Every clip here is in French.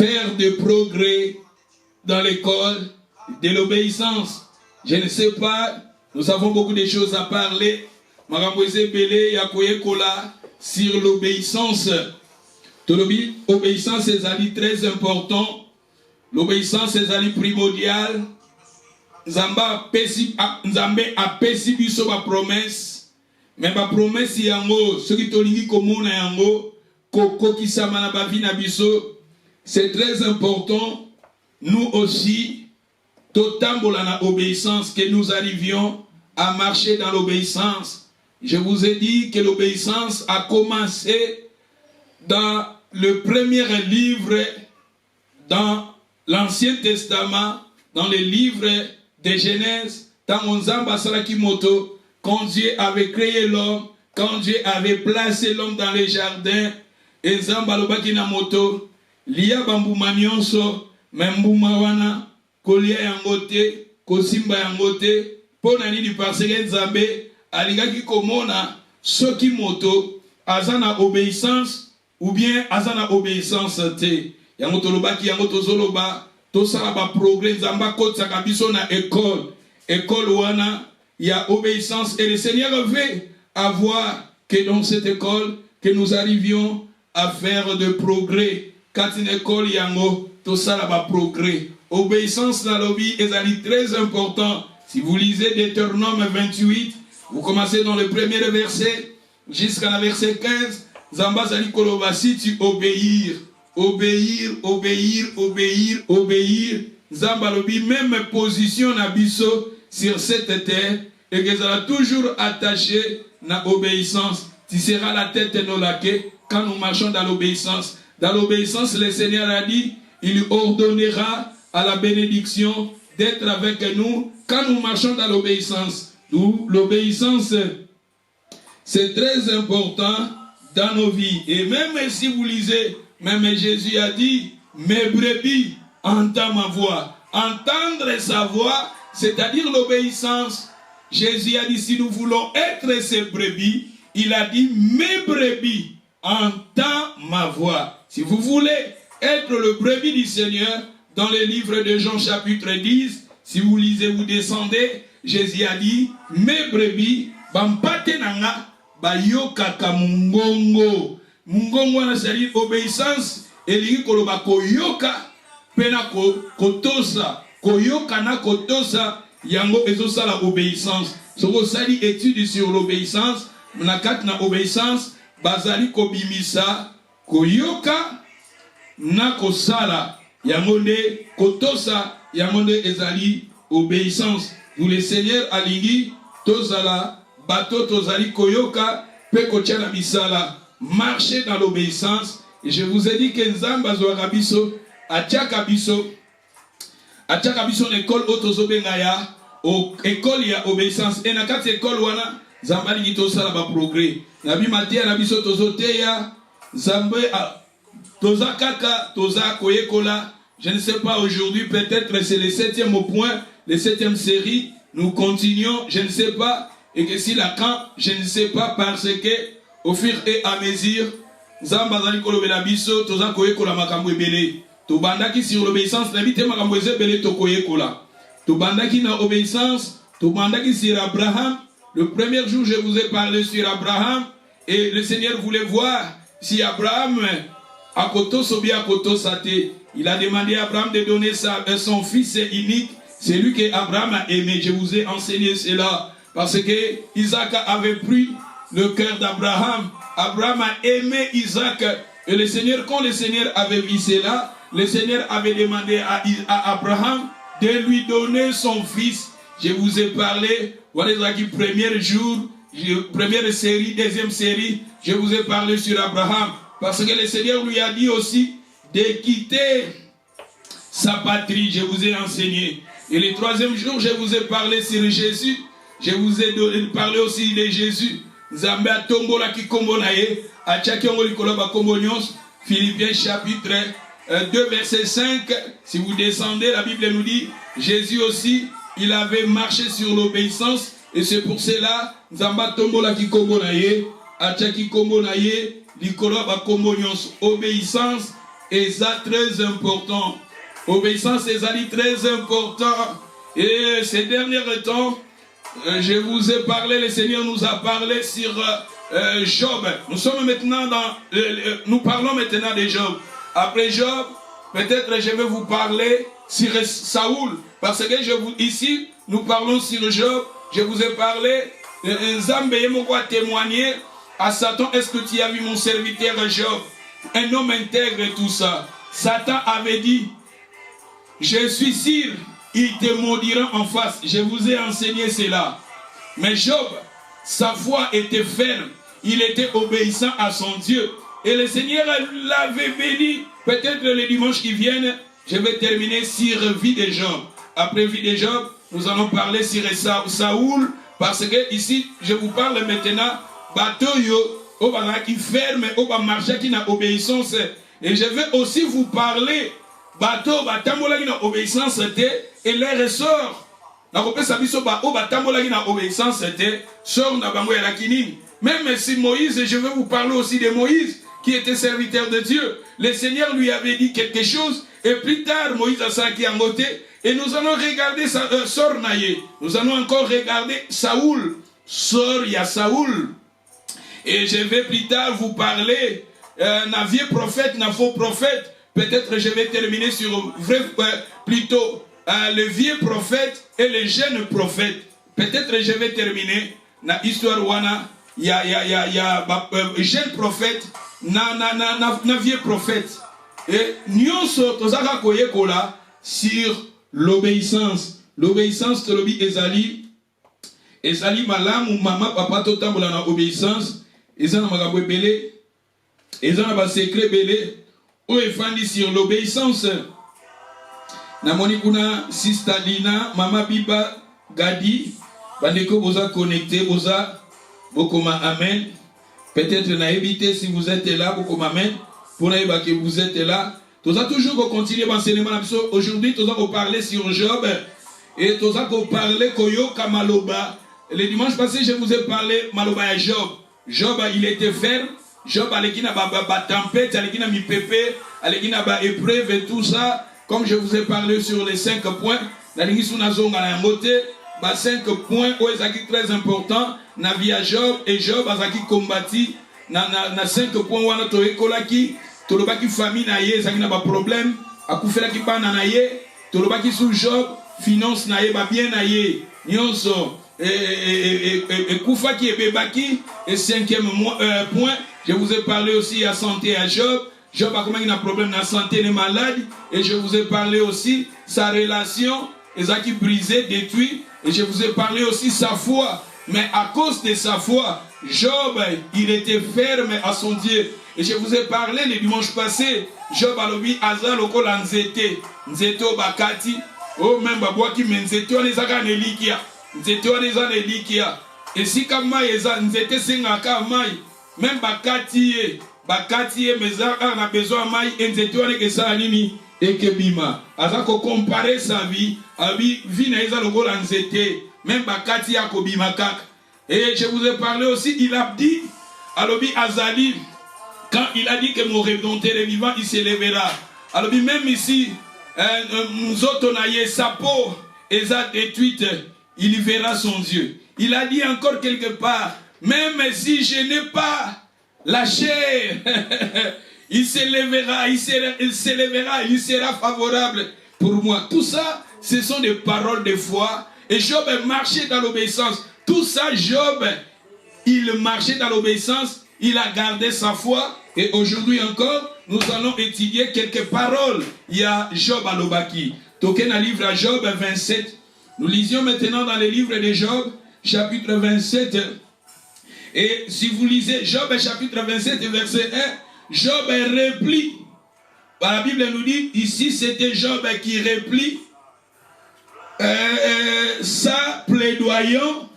faire des progrès dans l'école de l'obéissance. Je ne sais pas, nous avons beaucoup de choses à parler. Sur l'obéissance. L'obéissance est très important. L'obéissance est primordiale. Nzambe apesi biso ba promesse. Mais ba promesse yango, ce qui tolingi komona yango, kokokisama na ba vie na biso. C'est très important. Nous aussi, totambola na obéissance, que nous arrivions à marcher dans l'obéissance. Je vous ai dit que l'obéissance a commencé dans le premier livre, dans l'Ancien Testament, dans le livre de Genèse, quand Dieu avait créé l'homme, quand Dieu avait placé l'homme dans les jardins, et Zambalobaki na moto, liya bambuma nyonso, membuma wana, kolia yangote, kosimba yangote, pona nini parce que Nzambe aligaki komona soki moto azana obéissance ou bien azana obéissance te. Yango tolobaki yango tozoloba tosala ba progrès Nzamba kotsaka biso na école wana ya obéissance et le Seigneur veut avoir que dans cette école que nous arrivions à faire de progrès. Quand une école yango tosala ba progrès. Obéissance dans la vie est très important. Si vous lisez Deutéronome 28, vous commencez dans le premier verset jusqu'à le verset 15. Zamba zali koloba, si tu obéir. Zamba lobi même position na biso sur cette terre et que ça toujours attaché na obéissance. Tu seras la tête no laquée quand nous marchons dans l'obéissance. Dans l'obéissance, le Seigneur a dit, il ordonnera à la bénédiction d'être avec nous quand nous marchons dans l'obéissance. L'obéissance, c'est très important dans nos vies. Et même si vous lisez, même Jésus a dit, mes brebis entendent ma voix. Entendre sa voix, c'est-à-dire l'obéissance. Jésus a dit, si nous voulons être ses brebis, il a dit, mes brebis entendent ma voix. Si vous voulez être le brebis du Seigneur, dans le livre de Jean chapitre 10, si vous lisez, vous descendez, Jésus a dit, mes brebis, bampate nanga, bayokaka mungongo. Mungongo na c'est-à-dire obéissance, elingi koloba koyoka, pena kotosa, koyoka na kotosa, yango ezosala obéissance. Soko sali étude sur l'obéissance, nakat na obéissance, bazali kobimisa, koyoka na kosala, yango nde kotosa, yango nde ezali obéissance. Nous le Seigneur alingi, tozala, bato tozali koyoka, pe kotiana bisala, marcher dans l'obéissance. Et je vous ai dit que Nzamba zoara biso, atiaka biso l'école otozobengaya, école ya obéissance. Et na kati école wana, Nzamba lingi tosala ba progrès. Nabi matia na biso tozoteya, Nzambe toza kaka, toza koyekola. Je ne sais pas aujourd'hui, peut-être c'est le 7e point, les 7e série, nous continuons, je ne sais pas, et que si la quand, je ne sais pas, parce que au fur et à mesure, Zamba zali kolobela biso, toza koyekola makambo ebele. To bandaki sur l'obéissance, n'habite makambo ebele to koyekola. To bandaki na obéissance, to bandaki sur Abraham. Le premier jour, je vous ai parlé sur Abraham, et le Seigneur voulait voir si Abraham a koto sobi a koto sate. Il a demandé à Abraham de donner son fils unique. C'est lui que Abraham a aimé. Je vous ai enseigné cela. Parce que Isaac avait pris le cœur d'Abraham. Abraham a aimé Isaac. Et le Seigneur, quand le Seigneur avait vu cela, le Seigneur avait demandé à Abraham de lui donner son fils. Je vous ai parlé, voilà le premier jour, première série, deuxième série, je vous ai parlé sur Abraham. Parce que le Seigneur lui a dit aussi de quitter sa patrie, je vous ai enseigné. Et le troisième jour, je vous ai parlé sur Jésus. Je vous ai parlé aussi de Jésus. Zambé a tombola ki kombo na ye, a tchaki ongo likolo ba kombo nyons. Philippiens chapitre 2 verset 5. Si vous descendez, la Bible nous dit, Jésus aussi, il avait marché sur l'obéissance. Et c'est pour cela, Zamba tombola ki kombo na ye, a tchaki kombo na ye, likolo ba kombo nyons. Obéissance est très important. Obéissance est très important. Et ces derniers temps, je vous ai parlé, le Seigneur nous a parlé sur Job. Nous sommes maintenant nous parlons maintenant de Job. Après Job, peut-être je vais vous parler sur Saoul. Parce que ici, nous parlons sur Job. Je vous ai parlé, Zambé m'a témoigné à Satan, est-ce que tu as vu mon serviteur Job? Un homme intègre et tout ça. Satan avait dit, je suis sûr, il te maudira en face. Je vous ai enseigné cela. Mais Job, sa foi était ferme. Il était obéissant à son Dieu. Et le Seigneur l'avait béni. Peut-être les dimanches qui viennent, je vais terminer sur la vie de Job. Après la vie de Job, nous allons parler sur Saoul. Parce que ici, je vous parle maintenant, bateau yo, qui ferme, marché qui n'a obéissance. Et je vais aussi vous parler, bateau, qui n'a obéissance et les ressorts. Même si Moïse, je vais vous parler aussi de Moïse, qui était serviteur de Dieu. Le Seigneur lui avait dit quelque chose, et plus tard, Moïse a ça qui a monté, et nous allons regarder Sor Naye. Nous allons encore regarder Saoul. Sor, il y a Saoul. Et je vais plus tard vous parler d'un vieux prophète, d'un faux prophète. Peut-être je vais terminer sur plutôt le vieux prophète et le jeune prophète. Peut-être je vais terminer dans l'histoire wana. Il y a jeune prophète, na vieux prophète. Et nous sommes sur l'obéissance. L'obéissance, tolobi ezali malam ou maman papa totambola na obéissance. Ezana magabo belé. Ezana ba secret belé. Ou efandi sur l'obéissance. Namoni kuna Sister Lina, Mama Biba, Gadi, bandeko boza connecté, boza bokoma amen. Peut-être na évité si vous êtes là, bokoma amen. Pour naïba que vous êtes là. Toza toujours continuer l'enseignement. Aujourd'hui, toza ko parler sur Job et toza ko parler koyo kamaloba. Le dimanche passé, je vous ai parlé maloba à Job. Job, il était ferme. Job, alekina ba tempête, alekina mi pépé, alekina ba épreuve et tout ça. Comme je vous ai parlé sur les 5 points, la ligne sous la zone à la montée, 5 points où est très important, na via Job et Job azaki combati na 5 points où on a toekolaki, tolobaki famille na ye, zaki na ba problème, akufela ki bana na ye, tolobaki sous Job, finance na ye ba bien na ye, nyonso et kufa ki ebebaki et 5e point, je vous ai parlé aussi à santé à Job. Job a comment il a un problème de santé, les malades. Et je vous ai parlé aussi sa relation, Ezaki brisé, détruit. Et je vous ai parlé aussi sa foi. Mais à cause de sa foi, Job, il était ferme à son Dieu. Et je vous ai parlé le dimanche passé, Job a lobi azal okol nzete, nzete obakati, oh même babwaki nzete on les aga nelikia, nzete on les a nelikia. Et si comme eza nzete sengaka mai, même bakati bakati mezaka na besoin mai nzete on ekesa nini ekebima. Azako comparer sa vie, abi vie na eza lokol nzete, même bakati ya kobima kaka. Et je vous ai parlé aussi, il a dit alobi azali. Quand il a dit que mon rédempteur est vivant, il s'élèvera. Alors même ici, nous autres, sa peau est détruite, il verra son Dieu. Il a dit encore quelque part, même si je n'ai pas la chair, il s'élèvera, il s'élèvera, il sera favorable pour moi. Tout ça, ce sont des paroles de foi. Et Job marchait dans l'obéissance. Tout ça, Job, il marchait dans l'obéissance. Il a gardé sa foi et aujourd'hui encore, nous allons étudier quelques paroles. Il y a Job à l'Obaki. Token a livre à Job 27. Nous lisions maintenant dans le livre de Job, chapitre 27. Et si vous lisez Job chapitre 27, verset 1, Job replie. La Bible nous dit, ici c'était Job qui replie sa plaidoyant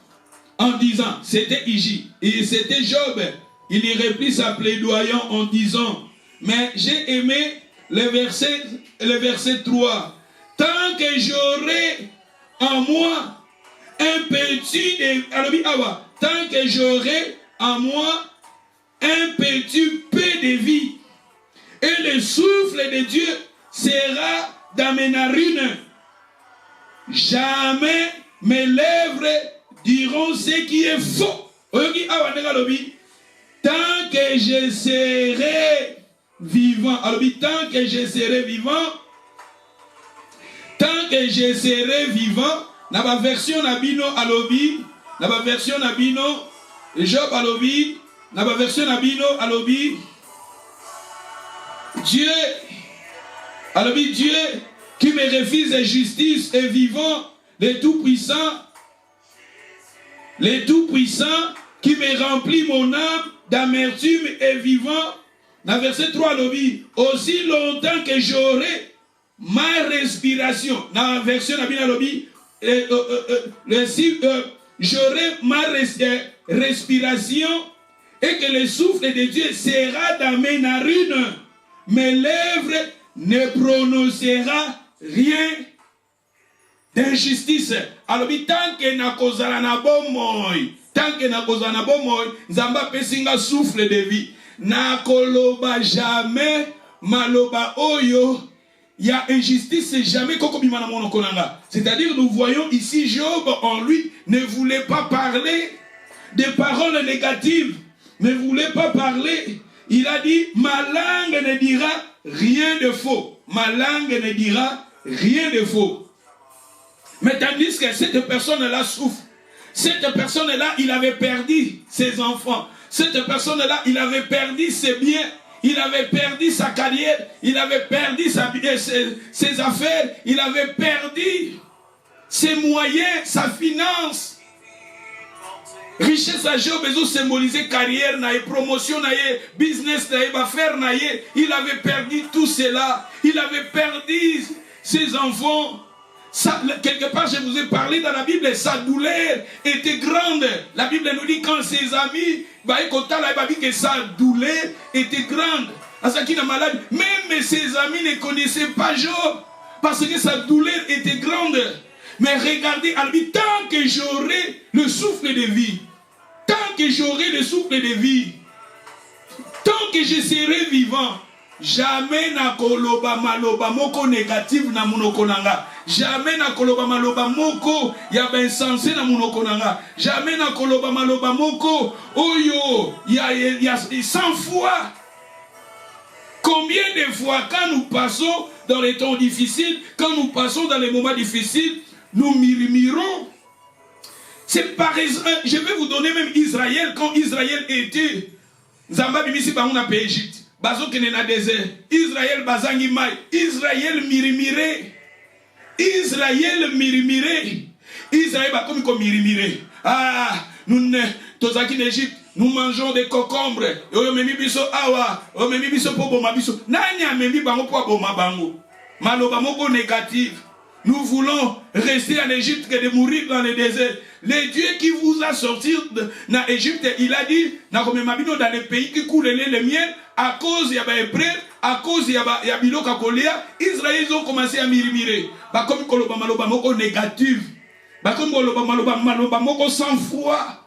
en disant, c'était Iji. Et c'était Job. Il y replie sa plaidoyant en disant, mais j'ai aimé le verset 3. Tant que j'aurai en moi un petit tant que j'aurai en moi un petit peu de vie, Et le souffle de Dieu sera dans mes narines. Jamais mes lèvres diront ce qui est faux. Tant que je serai vivant, tant que je serai vivant, tant que je serai vivant, na ba version na bino alobi, na ba version na bino, Job alobi, na ba version na bino alobi, Dieu, alobi Dieu qui me refuse la justice est vivant, le Tout-Puissant, qui me remplit mon âme d'amertume est vivant. Dans verset 3, alobi, aussi longtemps que j'aurai ma respiration. Dans la version Nabina alobi, j'aurai ma respiration et que le souffle de Dieu sera dans mes narines. Mes lèvres ne prononcera rien d'injustice. Alors, tant que na kozala na bomoy, tant que na kozala na bomoy, Nzamba pesinga souffle de vie. Na koloba jamais maloba oyo. Il y a injustice, jamais kokobima na monoko nanga. C'est-à-dire, nous voyons ici Job en lui ne voulait pas parler des paroles négatives, ne voulait pas parler. Il a dit, ma langue ne dira rien de faux. Ma langue ne dira rien de faux. Mais tandis que cette personne-là souffre. Cette personne-là, il avait perdu ses enfants. Cette personne-là, il avait perdu ses biens. Il avait perdu sa carrière. Il avait perdu ses affaires. Il avait perdu ses moyens, sa finance. Richesse à Job, ils ont symbolisé carrière, promotion, business, affaires. Il avait perdu tout cela. Il avait perdu ses enfants. Ça, quelque part, je vous ai parlé dans la Bible, sa douleur était grande. La Bible nous dit quand ses amis, que sa douleur était grande. Même ses amis ne connaissaient pas Job parce que sa douleur était grande. Mais regardez, tant que j'aurai le souffle de vie, tant que j'aurai le souffle de vie, tant que je serai vivant, jamais na koloba maloba moko négatif na munoko nanga. Jamais na koloba maloba moko ya ben sensé na munoko nanga. Jamais na koloba maloba moko oyo ya 100 fois. Combien de fois quand nous passons dans les temps difficiles, quand nous passons dans les moments difficiles, nous murmurons. C'est par exemple, je vais vous donner même Israël, quand Israël était Zamba bimisi ba on pays Égypte. Bazo kene na désert. Israël bazangi mai. Israël murmurait. Israël murmurait. Israël ba comme murmurait. Ah, nous tozaki en Égypte, nous mangeons des concombres. Oyo memi biso awa, oyo memi biso po boma biso. Nani amemi bango po boma bango. Maloba moko négatif. Nous voulons rester en Égypte que de mourir dans le désert. Le Dieu qui vous a sorti d'Égypte, il a dit, dans les pays qui coulent le miel, à cause de l'hébreu, à cause de Biloka Kolia, Israël ils ont commencé à murmurer. Comme Koloba Maloba Moko négatif. Comme Koloba Maloba Moko sans foi.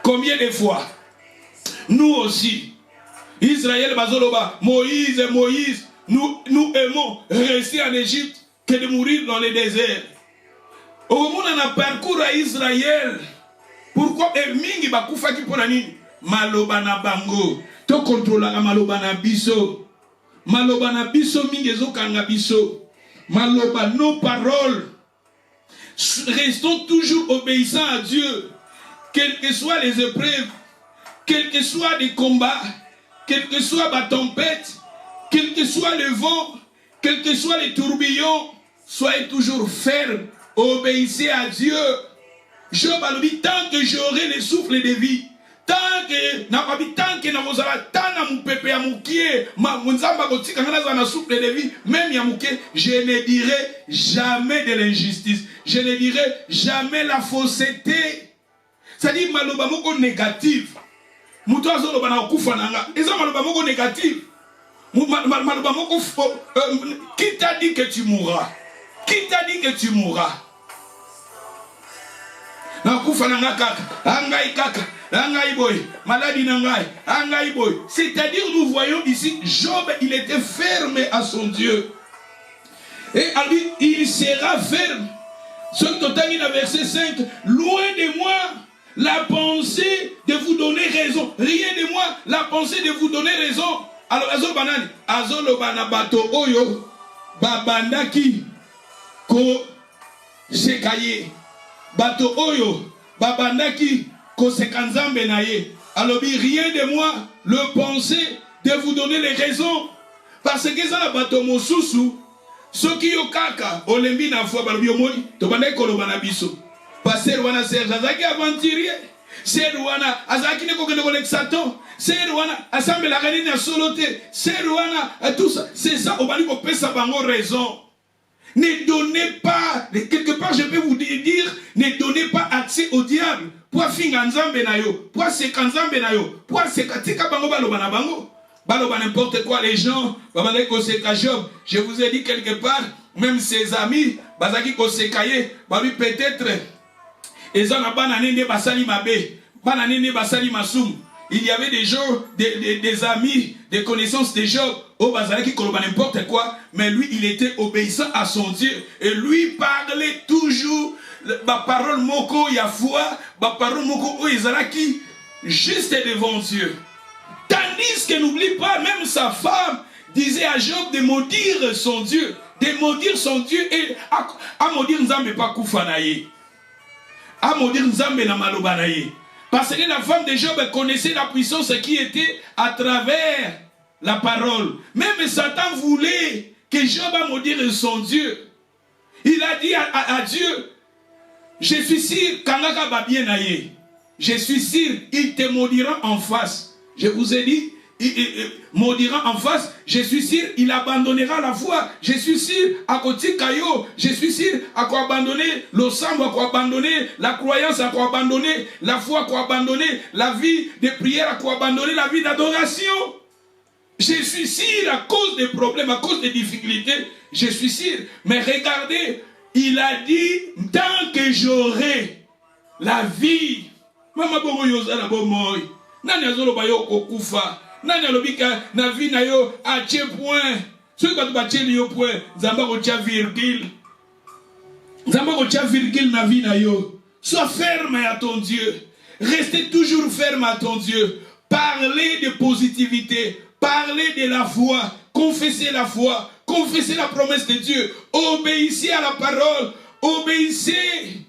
Combien de fois? Nous aussi. Israël Bazoloba, Moïse, nous aimons rester en Égypte que de mourir dans le désert. Au moment où on a parcouru à Israël, pourquoi Mingi Bakufa qui pour la nuit? Maloba na bango. To contrôla maloba na biso. Maloba na biso mingi zokanga biso. Maloba nos paroles. Restons toujours obéissants à Dieu. Quelles que soient les épreuves, quels que soient les combats, quelle que soit la tempête, quel que soit le vent, quels que soient les tourbillons, soyez toujours fermes, obéissez à Dieu. Job a dit, tant que j'aurai le souffle de vie, tant que je ne dirai jamais de l'injustice, je ne dirai jamais la fausseté. C'est-à-dire maloba moko négatif. Muto azoloba na kufa nanga. Eza maloba moko négatif. Maloba moko qui t'a dit que tu mourras? Qui t'a dit que tu mourras? Na kufa nanga kaka. Angai kaka. C'est-à-dire, nous voyons ici, Job, il était ferme à son Dieu. Et à lui, il sera ferme. Ce total, verset 5, loin de moi la pensée de vous donner raison. Rien de moi la pensée de vous donner raison. Alors, Azol Banani, Azol Banabato Oyo, Babandaki, Ko Sekaye, Bato Oyo, Babandaki, Ko Sekanzambe Naye. Alors, rien de moi le penser de vous donner les raisons. Parce que ça, Bato Mosusu, Soki yo kaka olembi na fwa balobi omoni to banda koloba na biso passer wana Serge azaki aventurier ser wana azaki ne kokende kolexaton ser wana assemble la kanini na solote ser wana tout ça c'est ça obali ko pesa bango raison. Ne donnez pas, quelque part je peux vous dire, ne donnez pas accès au diable pour finga nzambe na yo pour sekanzambe na yo pour sekatika bango baloba na bango. Baloba n'importe quoi, les gens, Job, je vous ai dit quelque part, même ses amis, Bazaki Kosekaye, peut-être, ils ont banane basali mabe, banane basali masum. Il y avait des gens, des amis, des connaissances de Job, au Bazaki Koloba n'importe quoi, mais lui, il était obéissant à son Dieu, et lui parlait toujours, ma parole moko yafua, ma parole moko oizalaki, juste devant Dieu. Tandis que n'oublie pas, même sa femme disait à Job de maudire son Dieu. De maudire son Dieu et à maudire Nzambe pas koufanaye. À maudire Nzambe na malobanaye. Parce que la femme de Job connaissait la puissance qui était à travers la parole. Même Satan voulait que Job a maudire son Dieu. Il a dit à Dieu, je suis sûr, Kangaka va bien aille. Je suis sûr, il te maudira en face. Je vous ai dit, il maudira en face, je suis sûr, il abandonnera la foi. Je suis sûr, à côté Kayo, je suis sûr, à quoi abandonner le sang, à quoi abandonner la croyance, à quoi abandonner la foi, à quoi abandonner la vie de prière, à quoi abandonner la vie d'adoration. Je suis sûr, à cause des problèmes, à cause des difficultés, je suis sûr. Mais regardez, il a dit, tant que j'aurai la vie, Mama Bomo Yozana Bomoy. Nani azolo bayo kokufa nani alobika na vie na yo a tie point ceux qui ba tie yo point zamba ko tia virgule na vie na yo. Sois ferme à ton Dieu, restez toujours ferme à ton Dieu, parlez de positivité, parlez de la foi, confessez la foi, confessez la promesse de Dieu, obéissez à la parole, obéissez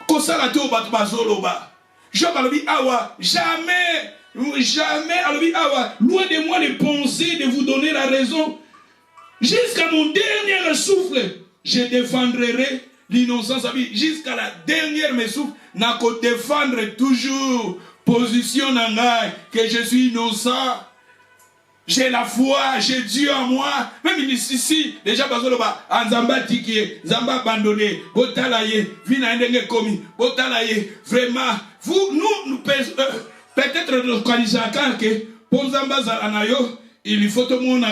kosala to bato bazoloba. Job a dit, awa, jamais, awa, loin de moi les pensées de vous donner la raison. Jusqu'à mon dernier souffle, je défendrai l'innocence. Jusqu'à la dernière me souffle, n'a qu'à défendre toujours position nangai, que je suis innocent. J'ai la foi, j'ai Dieu en moi. Même ici, déjà, Nzamba tiki, Nzamba abandonné, Botalaye, Vina ndenge komi, Botalaye, vraiment, vous, nous peut-être nous connaissons que, pour Nzamba Zalanayo, il faut tout le monde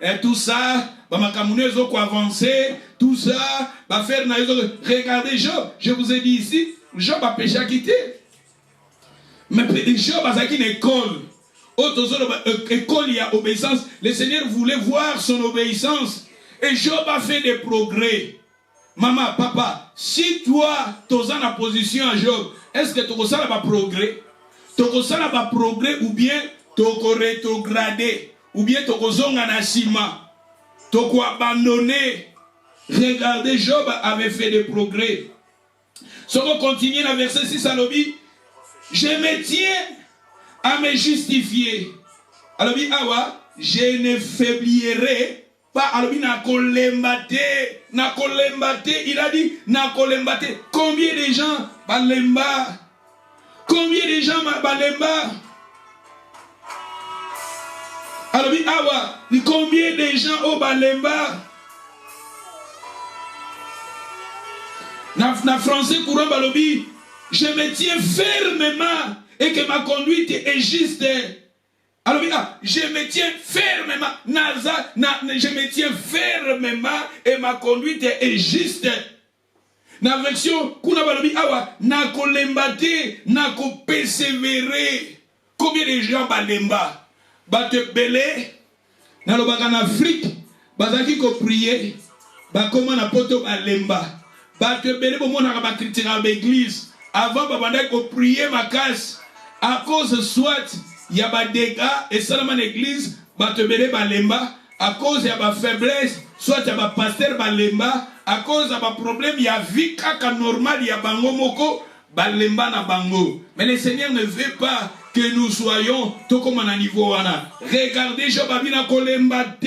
et tout ça, Bamakamunezo ko avancer, tout ça, va faire regardez Job, je vous ai dit ici, Job a péché à quitter. Mais Job a une école. École, il y a obéissance. Le Seigneur voulait voir son obéissance. Et Job a fait des progrès. Maman, papa, si toi, tu es dans la position à Job, est-ce que tu as un progrès? Tu as un progrès ou bien tu as rétrogradé? Ou bien tu as un asima? Tu as abandonné? Regardez, Job avait fait des progrès. Si on continue dans verset 6 à l'objet, je me tiens à me justifier. Alors, je ne faiblirai pas. Alors, il a dit, combien de gens balemba? Combien de gens balemba? Alors, combien de gens au balemba? Na français courant balobi, je me tiens fermement et que ma conduite est juste. Alors, je me tiens fermement. Je me tiens fermement et ma conduite est juste. Na version kuna balobi awa na kolemba te na ko persévérer. Combien de gens balemba ba te belé na lobaka na Afrique bazaki ko prier ba koma na poto balemba ba te belé bo mona ba critiquer l'église avant ba banda ko prier makas à cause soit ya ba dégâts et seulement l'église ba te belé balemba à cause ya ba faiblesse soit ya ba pasteur balemba à cause ya ba problème ya vie kaka normal ya bango moko balemba na bango. Mais le Seigneur ne veut pas que nous soyons tout comme à niveau wana. Regardez Job a dit na kolembate,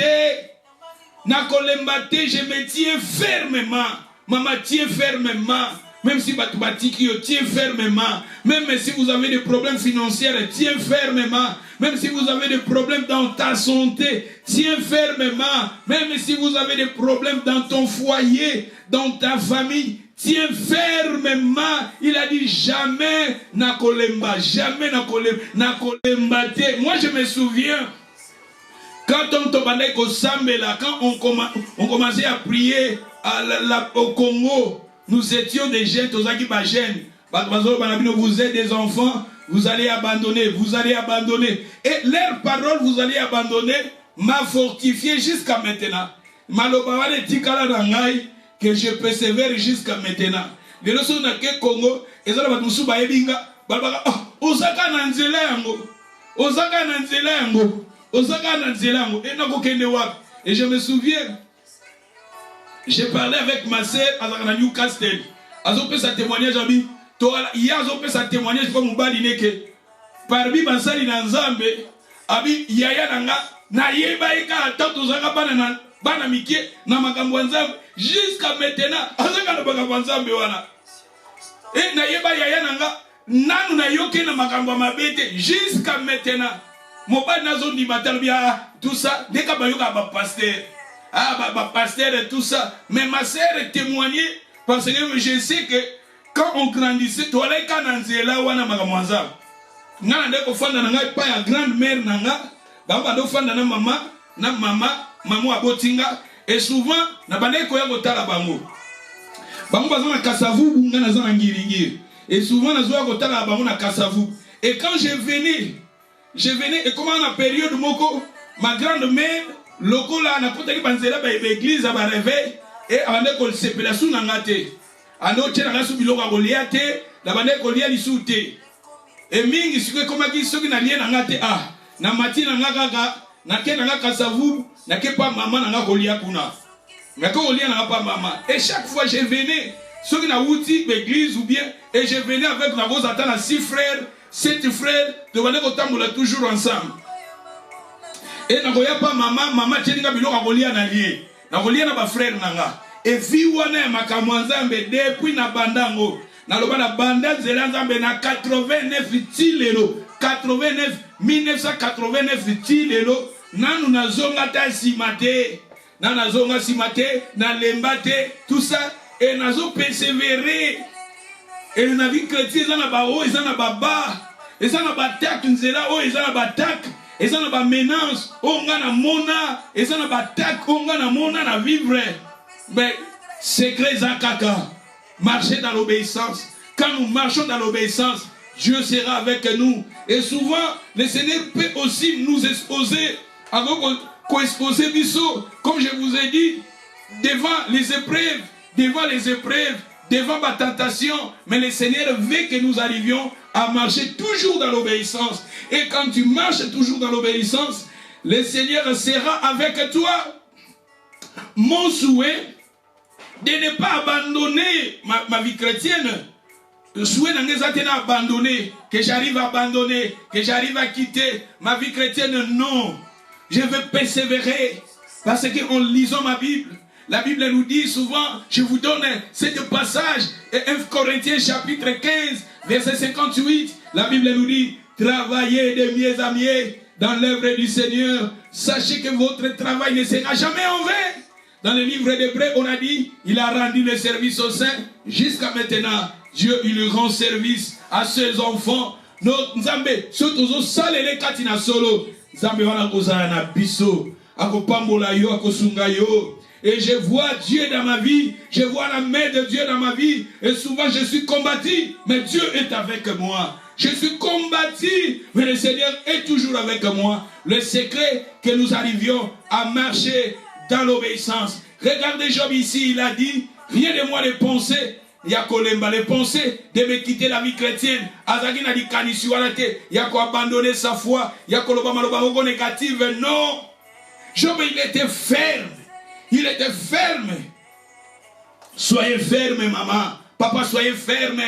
je me tiens fermement. Maman tiens fermement. Même si batiki tiens fermement. Même si vous avez des problèmes financiers, tiens fermement. Même si vous avez des problèmes dans ta santé, tiens fermement. Même si vous avez des problèmes dans ton foyer, dans ta famille, tiens fermement. Il a dit jamais na kolemba, jamais na kolemba te. Moi je me souviens quand on tombait au Sambela, quand on commençait à prier au Congo, nous étions des jeunes, vous êtes des enfants, vous allez abandonner, vous allez abandonner. Et leur parole, vous allez abandonner, m'a fortifié jusqu'à maintenant. Malobawale tikala rangai que je persévère jusqu'à maintenant. Les leçons na ke Congo, et ça va nous souba ebinga, babaka osaka na nzela yango. Osaka na nzela yango. Osaka na nzela yango. Et nako kende wapi. Et je me souviens, j'ai parlé avec ma sœur à Newcastle. Azo pe sa témoignage abi. Il y a un témoignage comme Moubali Neke. Parmi Bansali Nanzambe, Abi Yaya Nanga, Nayeba Eka, Tato Zaka Bana Mike, Namakambwanzam, jusqu'à maintenant, Azaka Nabakambwanzambe wana. Et Nayeba Yaya Nanga, Nanu Nayoke Namakambwa Mabete, jusqu'à maintenant. Mobile Nazon di Matalbia, tout ça, dès qu'à Bayoka pasteur. Ah, pasteur et tout ça. Mais ma sœur est témoignée parce que je sais que quand on grandissait, tu allais quand on était là, on a magamwaza. Nous avons fait pas la grande-mère nanga, baba fanda na maman abotinga et souvent na bande ko ya kotala bango. Bango bazana kasavu bunga na zana ngiringiri. Et souvent na zoa kotala bango na kasavu. Et quand je venais et comment en période moko ma grande-mère lokola na kota ki banzela ba église ba réveil et avant ko sepela sou nangate. Ano tena ngasu biloko goliate na bande kolia lisute e mingi sikwe komaki soki na lie nangate na matina ngaka na ke nangaka savu na ke pa mama nanga kolia kuna mais ko kolia nanga pa mama et chaque fois je venais soki na wuti l'église ou bien et je venais avec na vos attends 6 frères 7 frères de bande ko tambola toujours ensemble et na koya pa mama tieninga biloko kolia na lie na kolia na ba frère nanga. Et viwana makamwanzambe depuis na bandango na loba na banda zelanzambe na 89 tilelo 1989 tilelo nanu nazonga ta simate na nazonga simate na lembate tout ça et nazo persévérer et na vie chrétienne za na ba o za na baba et ça na batak nzela o za na batak et ça na ba menace o ngana mona et ça na batak o ngana mona na vivre. Mais secret Zakaka, marcher dans l'obéissance. Quand nous marchons dans l'obéissance, Dieu sera avec nous. Et souvent, le Seigneur peut aussi nous exposer, co-exposer Bissot, comme je vous ai dit, devant les épreuves, devant ma tentation. Mais le Seigneur veut que nous arrivions à marcher toujours dans l'obéissance. Et quand tu marches toujours dans l'obéissance, le Seigneur sera avec toi. Mon souhait de ne pas abandonner ma vie chrétienne. Le souhait n'est pas abandonner, que j'arrive à abandonner, que j'arrive à quitter ma vie chrétienne. Non, je veux persévérer parce qu'en lisant ma Bible, la Bible nous dit souvent, je vous donne ce passage, 1 Corinthiens chapitre 15, verset 58, la Bible nous dit, travaillez de mieux à mieux dans l'œuvre du Seigneur, sachez que votre travail ne sera jamais en vain. Dans le livre d'Hébreux, on a dit, il a rendu le service aux saints. Jusqu'à maintenant, Dieu, il rend service à ses enfants. Nzambe, surtout salele katina solo. Nzambe wana kozala na biso. Ako pambola yo, ako sunga yo. et je vois Dieu dans ma vie, je vois la main de Dieu dans ma vie, et souvent je suis combattu, mais Dieu est avec moi. Je suis combattu, mais le Seigneur est toujours avec moi. Le secret que nous arrivions à marcher dans l'obéissance. Regardez Job ici, il a dit, rien de moi les pensées, il y a les pensées de me quitter la vie chrétienne. Azaki n'a dit kanisuarate, il y a abandonner sa foi, il y a loba négative. Non, Job il était ferme, il était ferme. Soyez ferme, maman, papa, soyez ferme,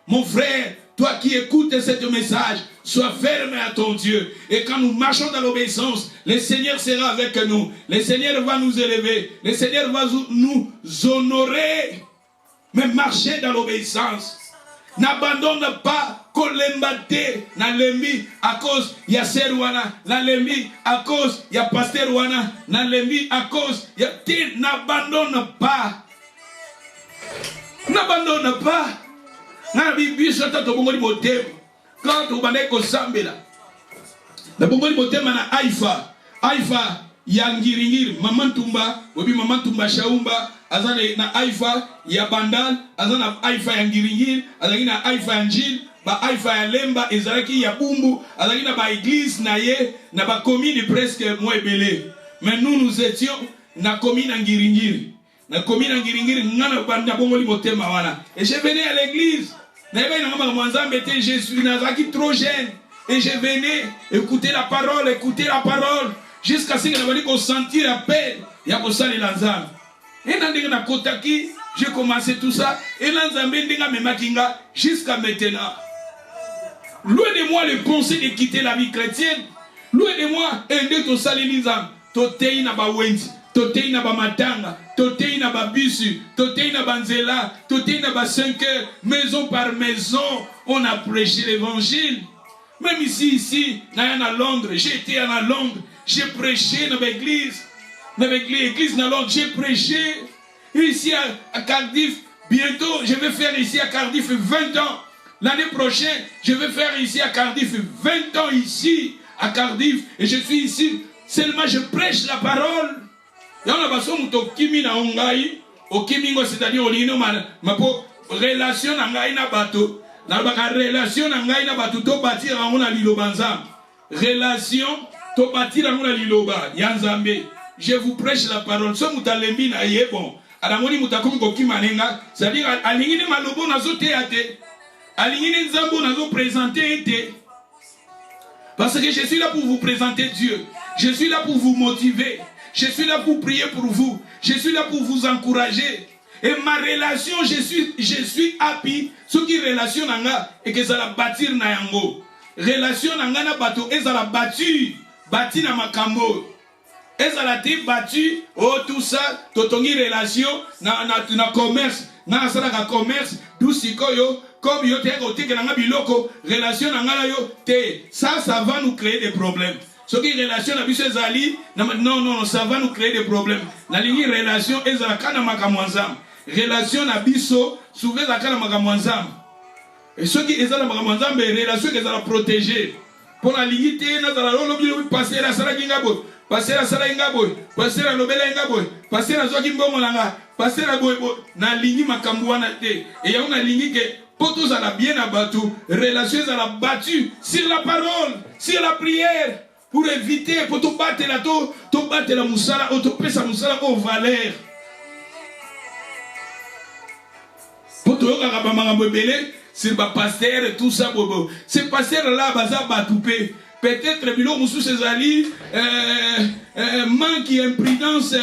mon frère. Toi qui écoutes ce message, sois ferme à ton Dieu. Et quand nous marchons dans l'obéissance, le Seigneur sera avec nous. Le Seigneur va nous élever. Le Seigneur va nous honorer. Mais marchez dans l'obéissance. N'abandonne pas kolembate na lembi à cause il y a serwana, na lembi à cause il y a pasteur wana, na lembi à cause il y a n'abandonne pas. N'abandonne pas. Na bibi sota to bongoli motema quand to bande ko sambela na bongoli motema na aifa ya ngiringiri mama Tumba obi mama Tumba shaumba azana na aifa ya bandal azana aifa ya ngiringiri azana na aifa ya njil ba aifa ya lemba ezalaki ya bumbu azana na ba église na ye na ba commune presque moins belé. Mais nous étions na commune ngiringiri. Na commune ngiringiri ngana banda bongoli motema wana. Et je venais à l'église. Je suis trop jeune. Et je venais écouter la parole, jusqu'à ce que je sentir la paix. Il y a ça les lanzam. Et dans j'ai commencé tout ça. Et lanzam jusqu'à maintenant. Loin de moi les pensées de quitter la vie chrétienne. Loin de moi aider ton salinizam. Totei na ba wendi. Totei na ba matanga, totei na ba bisu, totei na banzela, totei na ba 5 heures, maison par maison, on a prêché l'évangile. Même ici, à Londres, j'ai été à Londres, j'ai prêché dans l'église, à Londres, j'ai prêché. Ici à Cardiff, bientôt, je vais faire ici à Cardiff 20 ans. L'année prochaine, je vais faire ici à Cardiff 20 ans ici à Cardiff, et je suis ici, seulement je prêche la parole. Il y a une kimi na ongai, o kimi ngo c'est-à-dire o lino ma relation na ngai na bato, na ba relation na ngai na bato to bâtir na liloba nzambe. Relation to bâtir na liloba ya nzambe. Je vous prêche la parole. So mutalembi na yebo. Alamoni mutakomi ko kimanenga, c'est-à-dire alingine malobo na zo théâtre. Alingine nzambo na zo présenter ete. Parce que je suis là pour vous présenter Dieu. Je suis là pour vous motiver. Je suis là pour prier pour vous. Je suis là pour vous encourager. Et ma relation, je suis happy. Ce qui relation nanga et que ça la bâtir na yango. Relation nanga na bato et ça la bâti na makambo. Et ça la battu oh tout ça totongi relation na commerce na sala ka commerce doucikoyo comme yo te ko te na biloko relation nanga yo te ça va nous créer des problèmes. Ce qui est relation avec Zali, non, ça va nous créer des problèmes. La ligne relation est à la canne makamwanzam. Relation na biso, souvent la canne makamwanzam. Et ce qui est à la makamwanzam, relation qui est à la protéger. Pour la ligne, passer la sala gingabo, passer la sala ingabo, passer la nobela ingabo, passer la zokimbongo langa, passer la boybo, na ligne makamwana te. Et il y a une ligne qui pour tous à la bien abattu, relation à la battue sur la parole, sur la prière. Pour éviter, pour te battre la moussala, ou te pèse la moussala aux valeurs. Pour te dire c'est le pasteur et tout ça. Ce pasteur-là, peut-être que ses alliés, manque imprudence,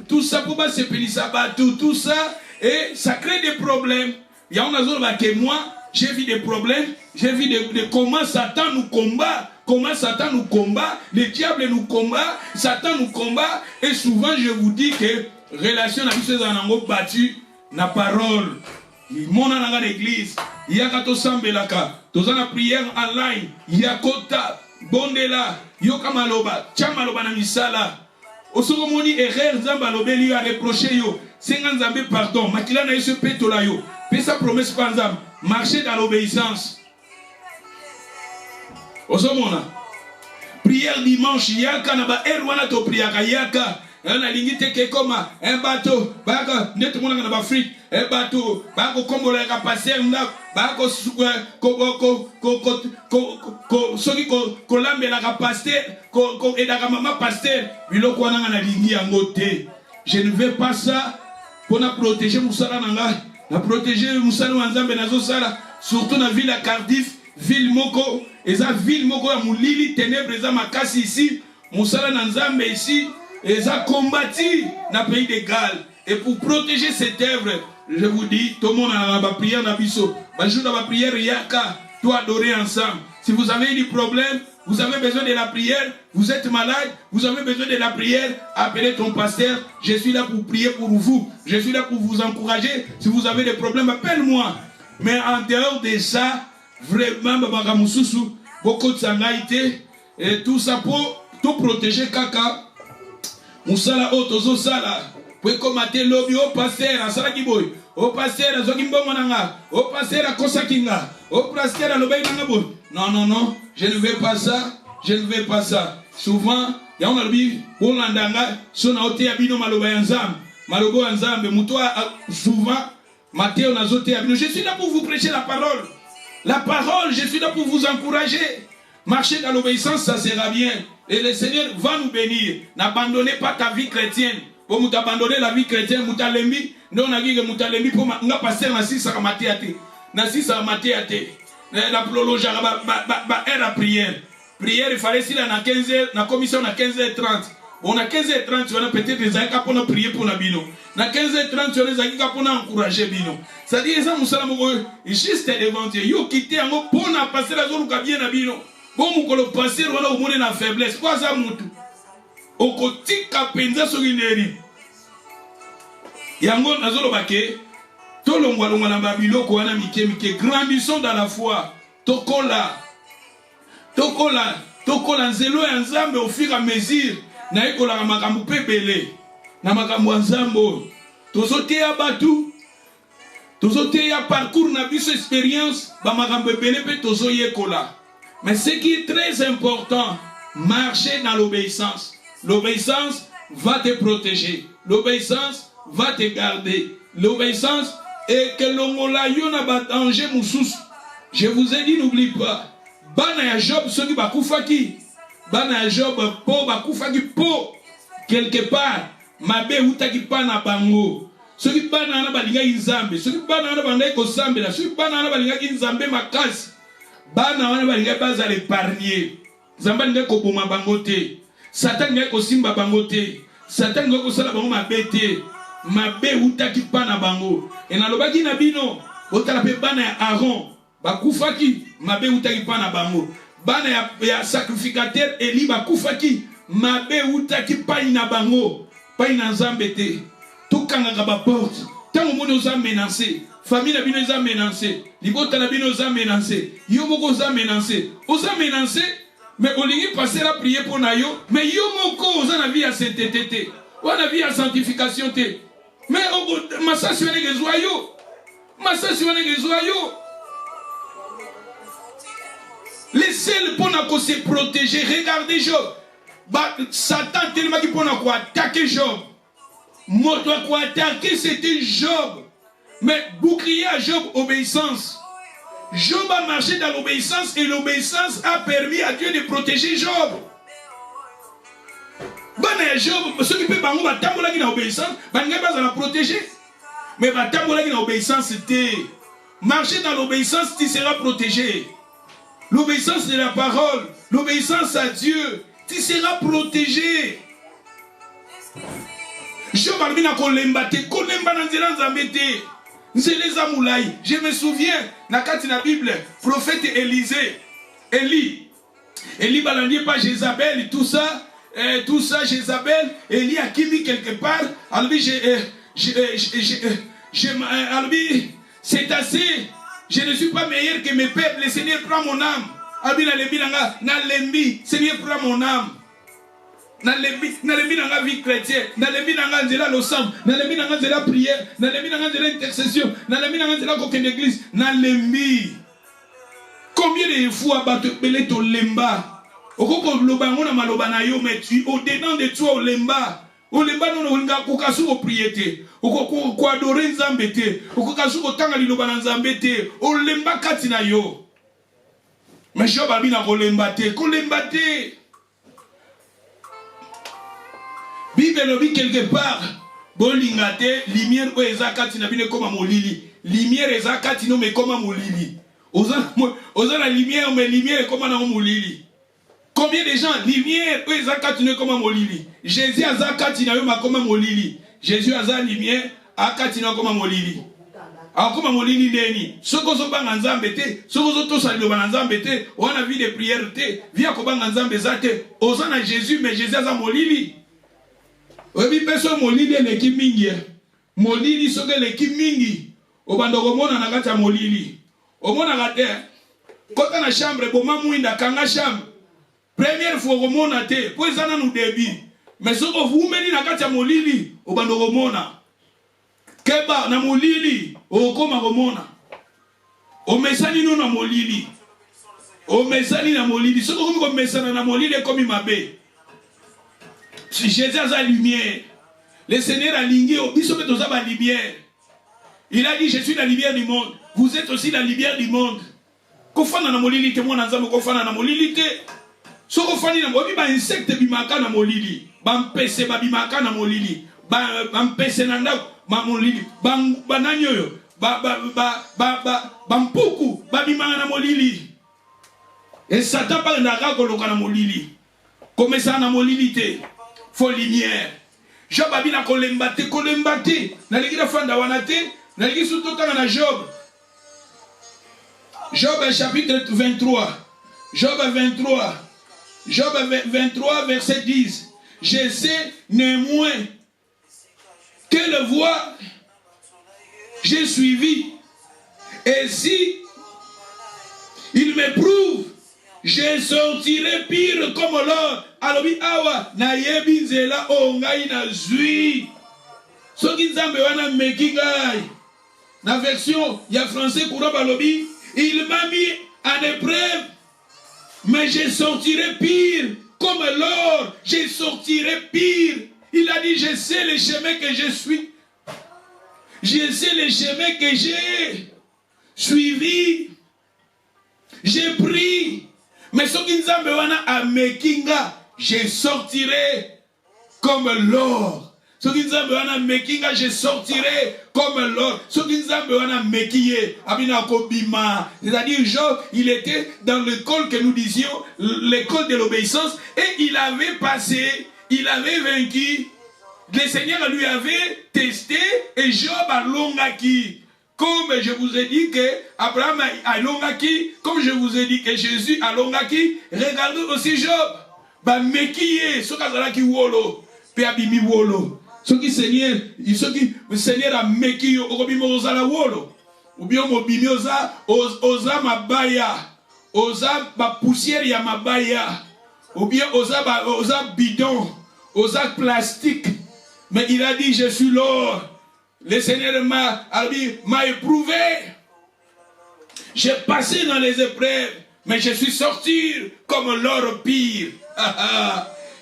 tout ça, pour se périr tout ça, et ça crée des problèmes. Il y a une zone que moi, j'ai vu des problèmes, j'ai vu de comment Satan nous combat. Comment Satan nous combat, le diable nous combat, Satan nous combat, et souvent je vous dis que relation avec ces anangos battus, la parole, mon ananga l'église, il y a kato sambelaka, tous la prière online, il y a kota, bondela, yoka maloba, chamaloba na misala, osogomoni erreur zamba lobeli lui a reproché yo, sengan zambe pardon, makila na yesu petola yo, fais sa promesse par exemple, marcher dans l'obéissance. Osomona prière dimanche yaka na ba erwana to priaka yaka on a limité que comme un bateau, bah net mon en Afrique, un bateau, bah comme on l'a passé on a bah soki ko lambela ka pasteur ko edaka mama pasteur biloko wana na lingi yango te. Je ne veux pas ça pour na protéger musala nanga, na protéger musala wanzambe nazo sala surtout na ville à Cardiff, ville moko, eza ville moko ya mulili ténèbres eza makasi ici, musala na nzambe ici, eza combattu na pays de Galles. Et pour protéger cette œuvre, je vous dis, tout le monde a la prière dans biso. Bonjour dans la prière, yaka, tout adorer ensemble. Si vous avez des problèmes, vous avez besoin de la prière, vous êtes malade, vous avez besoin de la prière, appelez ton pasteur. Je suis là pour prier pour vous. Je suis là pour vous encourager. Si vous avez des problèmes, appelle-moi. Mais en dehors de ça, vraiment, Baba Moussoussou, beaucoup de sangaïté, et tout ça pour tout protéger Kaka. Moussala Otozo Sala. Pour commenter lobby au pasteur, à Salakiboy, au pasteur, à Zogimbomananga, au pasteur à Kosakinga, au pasteur à Lobainangabo. Non, non, non, je ne veux pas ça, je ne veux pas ça. Souvent, il y a un lobby, pour l'andanga, son aote abino malobayanzam, malobo anzam, moutoua, souvent, Matteo nazote abino. Je suis là pour vous prêcher la parole. La parole, je suis là pour vous encourager. Marcher dans l'obéissance, ça sera bien. Et le Seigneur va nous bénir. N'abandonnez pas ta vie chrétienne. Pour nous abandonner la vie chrétienne, Moutalembi, nous on a dit que Moutalembi pour nous passer dans 6 à Matéate. Dans 6 à Matéate. La prologe, la prière. Prière, il fallait si la 15h, la commission à 15h30. On a 15h30, on a peut-être des aïkas pour nous prier pour nous bino. Na 15h30, on a des aïkas pour nous encourager bino. C'est-à-dire, ça, nous juste devant Dieu. Yo quitter en haut pour nous passer la zone où bien bino. Bon, nous passer, on a au monde la faiblesse. Quoi ça, moutou? Okotika penza sogineri yango nazolo bake tolongwa longwa na babiloko wana mike mike grandissons dans la foi tokola nzelo ya nzambe au fur et à mesure na ekola makambo pebele na makambo nzambo tozoteya batu tozoteya parcours na biso expérience ba makambo pebele pe tozoyekola. Mais ce qui est très important, marcher dans l'obéissance. L'obéissance va te protéger. L'obéissance va te garder. L'obéissance est que l'ongola yona ba danger moussous. Je vous ai dit, n'oublie pas. Bana ya Job, ceux qui bakufaki. Bana ya Job, po bakufaki po. Quelque part, mabe utaki pa na bango. Ceux qui bana na balinga inzambe. Ceux qui bana na balinga kosambe. Ceux qui bana na balinga inzambe makasi. Bana na balinga baza l'épargner. Zamba linga koboma bangote. Satan nga kosimba bango te. Satan nga kosala bango mabete. Mabe utaki pa na bango. E na lobaki na bino. Otala pe bana ya Aaron. Bakufaki. Mabe utaki pa na bango. Bana ya sacrificateur Eli bakufaki. Mabe utaki pa na bango. Pa na nzambe te. Tokanga ka ba porte. Tango mono za menacé. Famille na bino za menacé. Libota na bino za menacé. Yo moko za menacé. Oza menacé. Mais on ligne passer la prière pour nayo, mais yo moko on a vie à sainteté, on a vie à sanctification té. Mais ma ça sur les joyaux, ma ça sur les joyaux. Les seuls pour nous se protéger, regardez Job. Satan tellement qui pour nous attaquer Job. Moto quoi attaquer c'était Job. Mais bouclier à Job obéissance. Job a marché dans l'obéissance et l'obéissance a permis à Dieu de protéger Job. Job, ceux qui peuvent battre dans l'obéissance, ils ne vont protéger. Mais battre dans l'obéissance, c'était marcher dans l'obéissance, tu seras protégé. L'obéissance de la parole, l'obéissance à Dieu, tu seras protégé. Job a dit je me souviens, dans la Bible, prophète Élie balandie pas Jézabel, tout ça, Jézabel, Élie a mis quelque part, c'est assez, je ne suis pas meilleur que mes peuples, le Seigneur prend mon âme. Seigneur prend mon âme. Nalembi nanga vie chrétienne, nalembi nanga nzela losam, nalembi nanga nzela prière, nalembi nanga nzela intercession, nalembi nanga nzela kokende église, nalembi. Combien de fois bato belé to lemba? Okoko loba ngona maloba na yo mais tu au dedans de toi au lemba. Olemba no olinga kokasu ko prier ko adorer Nzambe te, kokasu ko tanga liloba na Nzambe te, olemba kati na yo. Mais Job a bina kolemba te, Bible lobi quelque part, bolinga te, lumière o ezakati na bine koma molili. Lumière ezakati no me koma molili. Oza la lumière mais lumière koma na molili. Combien de gens lumière o ezakati no koma molili. Jésus azakati na yo makoma molili. Jésus aza lumière akati na koma molili. Akoma molili deni. Soko zo banga Nzambe te, soko zo to sali banga Nzambe te, wana vie de prière te, via ko banga Nzambe zate. Oza na Jésus mais Jésus aza molili. Obi peso molili eleki mingi. Molili soke eleki mingi. Obando komona na kati ya molili. Omona kate. Kota na chambre boma mwinda kanga chambre. Première fois komona te, po ezana nu début. Mais soko vumeli na kati ya molili, obando komona. Keba na molili, okoma komona. Omesani no na molili. Omesani na molili. Soko komi komesana na molili komi mabe. Jésus a la lumière. Le Seigneur a ligné au biso que tous la lumière. Il a dit je suis la lumière du monde. Vous êtes aussi la lumière du monde. Kofana na molili te mwana nzambe kofana na molili te. So kofani na molili ba insecte bimaka na molili. Ba mpese ba bimaka na molili. Ba mpese na ndako ma molili. Ba nanyoyo. Ba mpuku ba bimaka na molili. Et Satan parle na koloka na molili. Comme ça na molili te. Faut lumière. Job a bien kolembate. Na ligida fanda wanate. Na ligida sutotanga na Job. Job chapitre 23. Job 23 verset 10. Je sais néanmoins quelle voie j'ai suivi. Et si il m'éprouve, je sortirai pire comme l'or. Alobi awa na yebi nzela ongai na zui. Soki Nzambe wana meki ngai. Na version ya français courant balobi, il m'a mis en épreuve, mais je sortirai pire comme l'or. Je sortirai pire. Il a dit je sais le chemin que je suis. Je sais le chemin que j'ai suivi. J'ai pris. Mais ce qui nous a mekinga, je sortirai comme l'or. Ce qui nous a mekinga, je sortirai comme l'or. Ce qui nous a mekiye, abina kobima. C'est-à-dire, Job, il était dans l'école que nous disions, l'école de l'obéissance, et il avait passé, il avait vaincu. Le Seigneur lui avait testé, et Job a longaki. Comme je vous ai dit que Abraham a longaki, comme je vous ai dit que Jésus a longaki, regardez aussi Job. Ba mekiye, so kazalaki wolo, pe abimi wolo. Ce qui Seigneur a mekiyo, okobimi ozala wolo. Ou bien mobimi oza mabaya, oza ba poussière ya mabaya, ou bien oza bidon, oza plastique. Mais il a dit je suis l'or. Le Seigneur m'a éprouvé. J'ai passé dans les épreuves, mais je suis sorti comme l'or pire.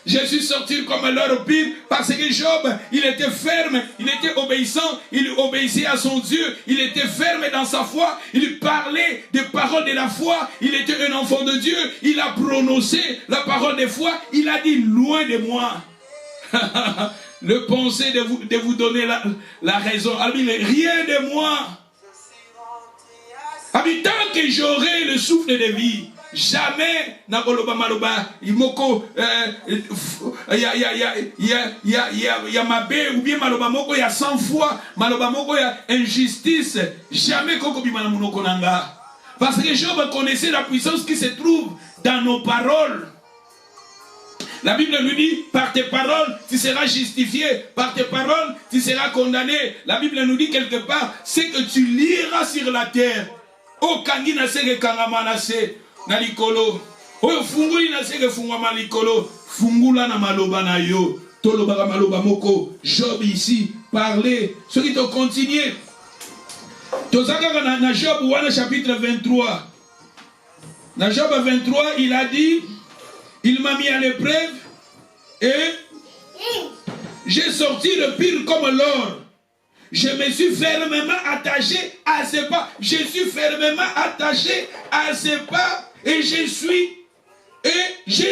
Je suis sorti comme l'or pire parce que Job, il était ferme, il était obéissant, il obéissait à son Dieu, il était ferme dans sa foi, il parlait des paroles de la foi, il était un enfant de Dieu, il a prononcé la parole de foi, il a dit loin de moi. Le penser de vous donner la raison. Rien de moi. Tant que j'aurai le souffle de vie, jamais nakoloba maloba imoko ya mabe ou bien maloba moko ya 100 fois maloba moko ya injustice, jamais koko bimana munoko nanga. Parce que Job connaissait la puissance qui se trouve dans nos paroles. La Bible nous dit, par tes paroles, tu seras justifié. Par tes paroles, tu seras condamné. La Bible nous dit quelque part, c'est que tu liras sur la terre. Oh, kangi na sege kangama na se na likolo. Oh, funguli na sege fungama likolo. Fungula na maloba na yo. Toloba maloba moko. Job ici, parler. Ce qui te continue. Tozaka na Job wana chapitre 23. Dans Job 23, il a dit, il m'a mis à l'épreuve et j'ai sorti le pire comme l'or. Je me suis fermement attaché à ses pas. Je suis fermement attaché à ses pas. Et j'ai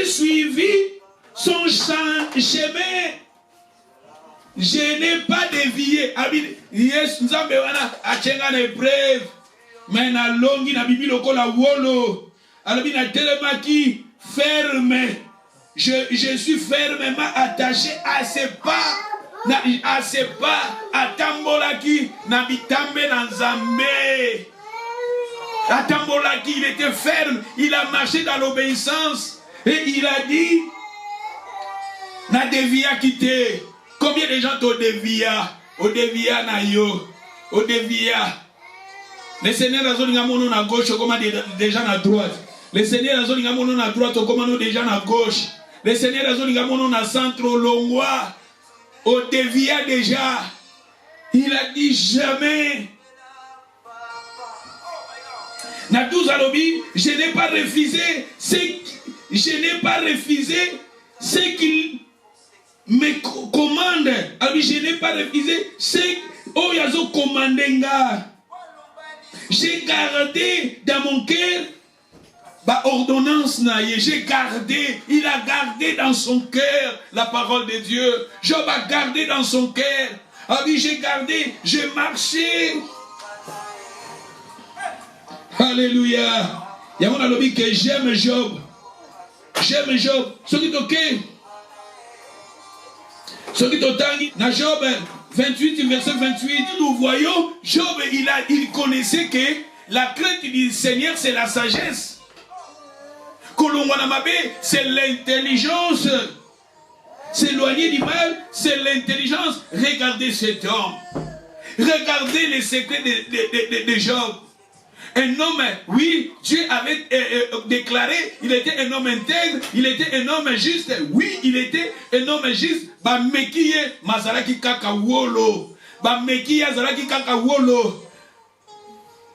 suivi son chemin. Je n'ai pas dévié. Yes, nous avons une épreuve. Mais na longi na bibi lokola wolo. Alors na telemaki ferme. Je suis fermement attaché à ses pas. À ses pas. À tambolaki na bitambe na nzambe. À tambolaki, il était ferme. Il a marché dans l'obéissance. Et il a dit na devia quitté. Combien de gens t'ont dévia? Au dévia na yo. Au dévia. Le Seigneur a zonga mono na gauche, comment des gens à droite. Le Seigneur a zonga mono na droite, comment des gens à gauche. Le Seigneur a zonga mono na centre longwa. Au dévia déjà. Il a dit jamais. Na 12 alobi, je n'ai pas refusé ce qu'il me commande. Alors je n'ai pas refusé ce qu'il commande. J'ai gardé dans mon cœur ma ordonnance. J'ai gardé, il a gardé dans son cœur la parole de Dieu. Job a gardé dans son cœur. Ah oui, j'ai gardé, j'ai marché. Alléluia. Il y a un lobby que j'aime Job. J'aime Job. Ce qui est ok. Ce qui est autant. Dans Job 28, verset 28, nous voyons, Job, il connaissait que la crainte du Seigneur, c'est la sagesse. Kolongwanamabe, c'est l'intelligence. S'éloigner du mal, c'est l'intelligence. Regardez cet homme. Regardez les secrets de Job. Un homme, oui, Dieu avait déclaré, il était un homme intègre, il était un homme juste. Oui, il était un homme juste. Bamekiye mazalaki kaka wolo. Bamekiye mazalaki kaka wolo.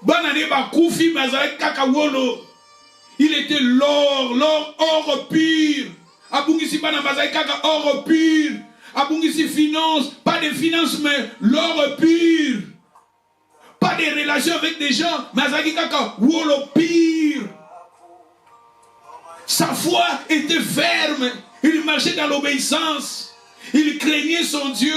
Banane bakufi mazalaki kaka wolo. Il était l'or or pur. Abungisi bana mazalaki kaka or pur. Abungisi finance, pas de finance mais l'or pur. Pas de relation avec des gens, mazalaki kaka wolo pur. Sa foi était ferme. Il marchait dans l'obéissance. Il craignait son Dieu.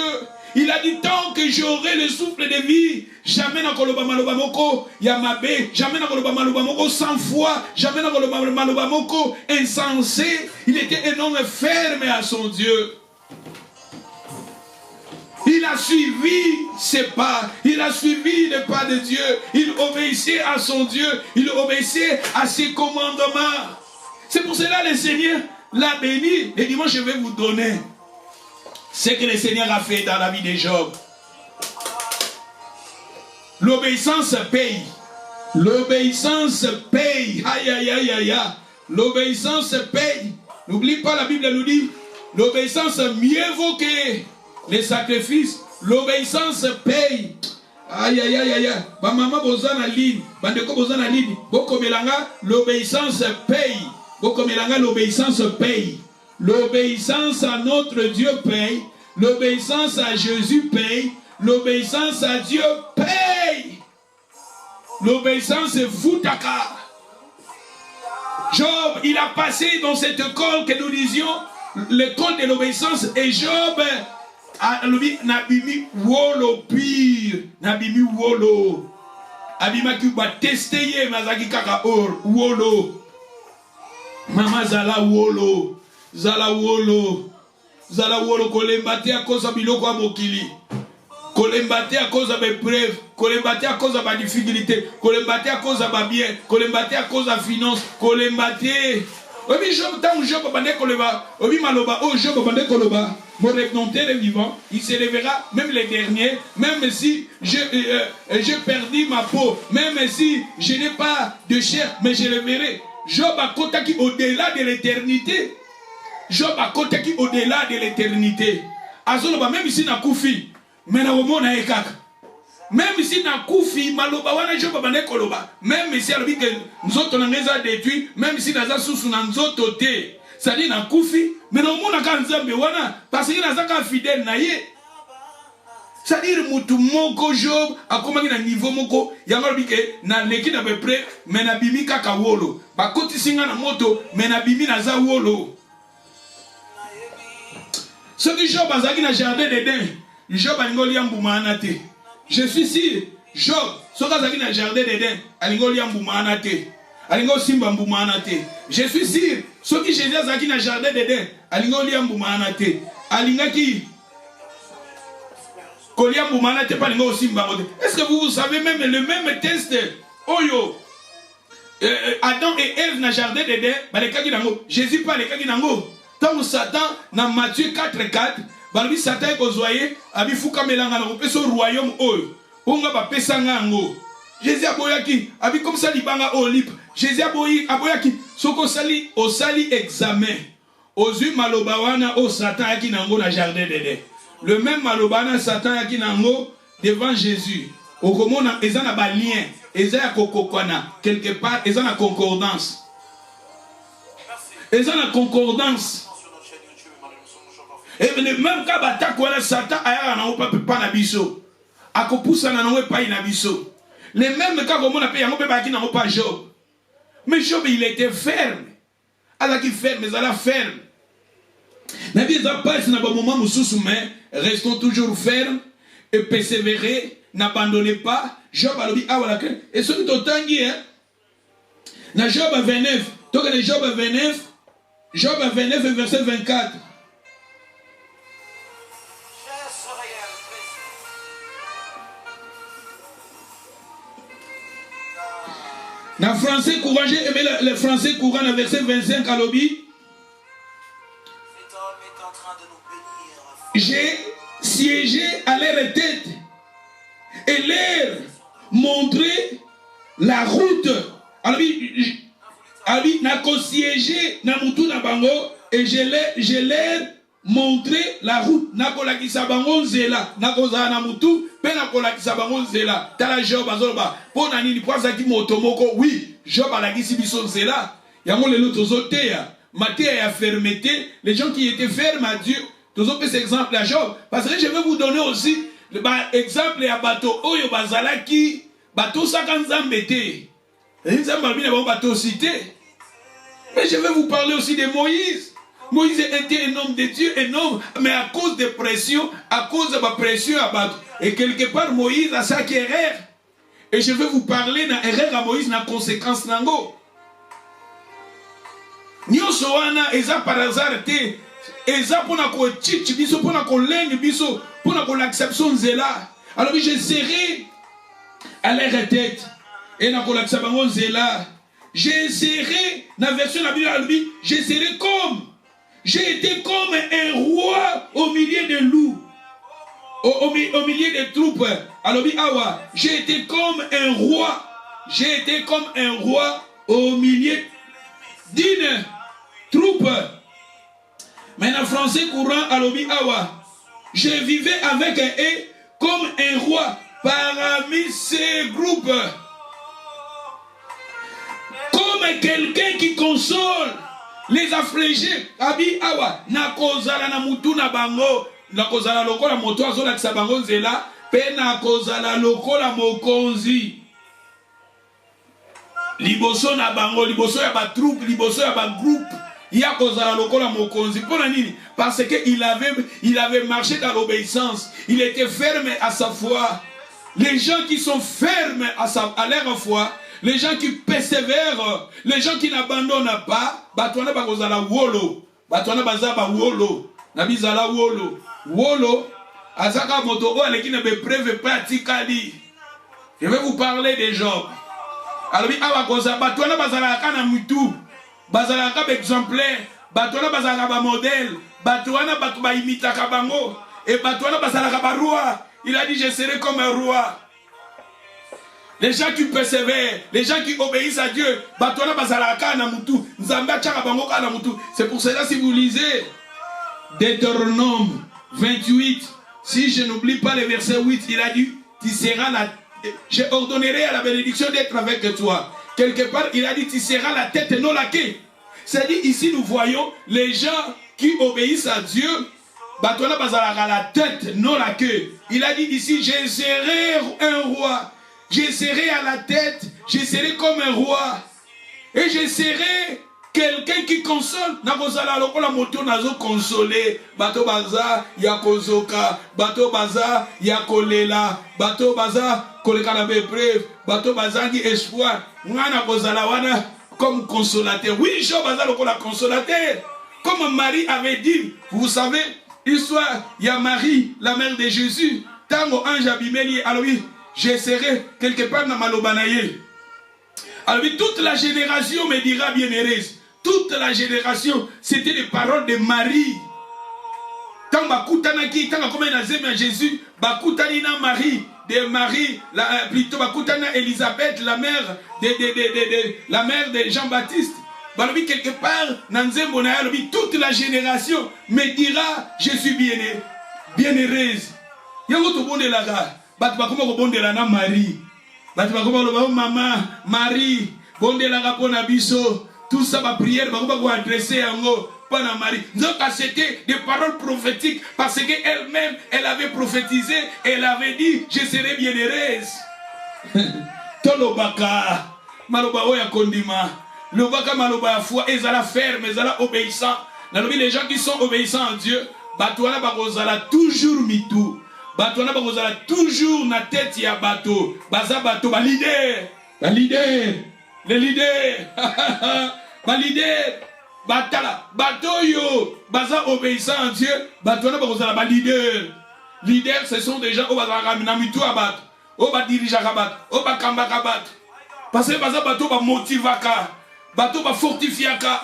Il a dit tant que j'aurai le souffle de vie, jamais na koloba maloba moko yamabe, jamais na koloba maloba moko sans foi, jamais na koloba maloba moko insensé. Il était un homme ferme à son Dieu. Il a suivi ses pas, il a suivi les pas de Dieu, il obéissait à son Dieu, il obéissait à ses commandements. C'est pour cela le Seigneur l'a béni. Et dimanche je vais vous donner ce que le Seigneur a fait dans la vie de Job. L'obéissance paye. L'obéissance paye. Aïe, aïe, aïe, aïe, aïe. L'obéissance paye. N'oublie pas, la Bible nous dit, l'obéissance mieux vaut que les sacrifices. L'obéissance paye. Aïe, aïe, aïe, aïe. Ba maman bozana ligne. Bandeko bozana ligne. Boko melanga, l'obéissance paye. Boko melanga, l'obéissance paye. L'obéissance à notre Dieu paye. L'obéissance à Jésus paye. L'obéissance à Dieu paye. L'obéissance est foutaka. Job, il a passé dans cette école que nous disions, l'école de l'obéissance, et Job n'a bimi wolo pire. N'a bimi wolo. Abima ki ba tester mazaki kaka or wolo. Mama zala wolo. Zala wolo kolembate à cause de biloko à mokili. Kolembate à cause de l'épreuve, kolembate à cause de la difficulté, kolembate à cause de la bien, kolembate à cause de la finance, kolembate. Obi Job tant Job bande koleba, obi maloba oh Job bande koloba. Mon repnonté vivant, il se lèvera même les derniers, même si je perdis ma peau, même si je n'ai pas de chair, mais je le verrai. Job a contacté au-delà de l'éternité. Job a contacté au-delà de l'éternité. Azoloba même ici na koufi, mais na omona ekaka. Même ici na koufi, maloba wana Job bande koloba. Même ici alors que nous autres on les a détruits, même si naza susu na nzoto te. c'est-à-dire na kufi, mais non mon akanzambe wana parce que na zaka fidèle na ye. C'est-à-dire mutu moko Job a komaki na niveau moko yango bike na leki na peu près mais na bimi kaka wolo. Ba koti singa na moto mais na bimi na za wolo. Ce que Job a zaki na jardin d'Éden, Job a ngoli ambuma anate. Je suis sûr Job ce que zaki na jardin d'Éden, alingoli ambuma anate. Alingo simba mbuma anate. Je suis sûr ce que Jésus a zaki na jardin d'Éden, alingoli ambuma anate. Alingaki est-ce que vous savez même le même test Oyo Adam et Ève dans le jardin d'Éden, Jésus parle de Nango. Tant Satan dans Matthieu 4:4, Satan est ozoyé, abi fuka melanga na kopesa royaume oyo. Onga ba pesa ngango. Jésus aboyaki, abi comme ça libanga olip. Jésus aboyaki, soko sali osali examen. Ozu maloba wana o Satan yaki nango na jardin d'Éden. Le même malobana Satan yaki nango devant Jésus. Okomona ezana ba lien, ezaya kokokwana quelque part ezana concordance. Ezana concordance. Et le même cas batak wala Satan aya na pas na biso. Akopusa na nango pa na biso. Le même cas komona pe yango pe baki na pas Job. Mais Job il était ferme. Alaki ferme, mais ala ferme. Mais restons toujours fermes et persévérer, n'abandonnez pas. Job a dit, ah voilà, et ce qui est hein, dans Job 29, donc Job 29 et verset 24. Dans le français courant, j'ai aimé le français courant, dans verset 25 à l'obi. J'ai siégé à leur tête et leur montré la route. Alors, n'a qu'au siégé na mutu na bango et je leur montré la route. N'a qu'au la kisabango zela, n'a qu'au za na mutu, pe n'a qu'au la kisabango zela. Tala Job azolba. Pour nani ni kwa zaki motomoko, oui, Job a la kisibiso zela. Yango le loto zotea. Maté a fermeté. Les gens qui étaient fermes à Dieu. Tous autres ces exemples à Job. Parce que je vais vous donner aussi l'exemple à bateau. Oyo bazalaki bateau sakanzambete. Bateau cité. Mais je vais vous parler aussi de Moïse. Moïse était un homme de Dieu, un homme, mais à cause de pression, à cause de ma pression à bateau. Et quelque part Moïse a sa erreur. Et je vais vous parler d'un erreur à Moïse, dans conséquence nango. Nyonso wana eza par hasard te. Eza pona ko chichi biso pona ko lengi biso pona ko l'acception zela. Alors je serai à leur tête et na ko l'acception zela. Je serai na version la Bible je serai comme j'ai été comme un roi au milieu de loups. Au milieu des troupes. Alors awa, j'ai été comme un roi. J'ai été comme un roi au milieu d'une troupe. Mais en français courant, alobi awa, je vivais avec eux comme un roi parmi ces groupes. Comme quelqu'un qui console les affligés. Abi awa, na kozala na mutu na bango, na kozala lokola moto azola kisabango nzela, pe na kozala lokola mokonzi. Liboso na bango, liboso ya ba troupe, liboso ya ba groupe. Parce qu'il avait marché dans l'obéissance. Il était ferme à sa foi. Les gens qui sont fermes à leur foi, les gens qui persévèrent, les gens qui n'abandonnent pas, batouana bakozala wolo, batouana bazaba wolo, nabizala wolo, wolo, azaka moto aleki na be preuve pratique. Je vais vous parler des gens. Alors awa koza batouana bazala kana mutu. Bazalaka exemplaire, batouana bazalaka ba modèle, batouana batu ba imitaka bango, et batouana bazalaka ba roi. Il a dit je serai comme un roi. Les gens qui persévèrent, les gens qui obéissent à Dieu, batouana bazalaka na mutu, nzamba chaka bango ka na mutu. C'est pour cela si vous lisez Deutéronome 28, si je n'oublie pas le verset 8, il a dit tu seras la, je ordonnerai à la bénédiction d'être avec toi. Quelque part, il a dit, tu seras la tête et non la queue. C'est-à-dire, ici, nous voyons les gens qui obéissent à Dieu, Batona Bazalaka la tête, non la queue. Il a dit ici, je serai un roi. Je serai à la tête, je serai comme un roi. Et je serai quelqu'un qui console. Nakozala lokola moto nazo consoler. Bato baza ya kozoka, bato baza ya kolela, bato baza koleka na bepreuve, bato baza ni espoir. Ngana kozala wana comme consolateur. Oui, Job baza lokola consolateur. Comme Marie avait dit, vous savez, histoire, il y a Marie, la mère de Jésus. Tango ange abimeli, alors oui, je serai quelque part dans Malobanaye. Alors oui, toute la génération me dira bienheureuse. Toute la génération, c'était les paroles de Marie. Tant bakutana ki, tant comme un azeme à Jésus, bakutani na Marie, de Marie, plutôt bakutana Elisabeth, la mère de Jean-Baptiste. Balobi quelque part, Nanzembo na yalobi, toute la génération me dira, je suis bienheureuse. Yango to bonde la ga, bat bakoma ko bonde la na Marie. Bat bakoma lo maman, Marie, bonde la ga pona biso. Tout ça, ma prière, bakoma ko adresser yango pona Marie. Donc c'était des paroles prophétiques parce qu'elle-même, elle avait prophétisé, elle avait dit, je serai bienheureuse. Tolobaka, maloba oya kondima. Le baka maloba ya foi, ezala ferme, ezala obéissant. Les gens qui sont obéissants à Dieu, batouana bakozala toujours mitou. Batouana bakozala toujours na tête ya bateau. Baza bateau, ba leader. Ba leader. Les leaders. Ba leader. Batala. Bateau yo. Baza obéissant à Dieu. Batouana bakozala ba leader. Leaders, ce sont des gens au baza ramina mitou abat. Au ba dirija kabat. Au ba kamba kabat. Parce que baza bateau ba motivaka. Bateau ba fortifiaka.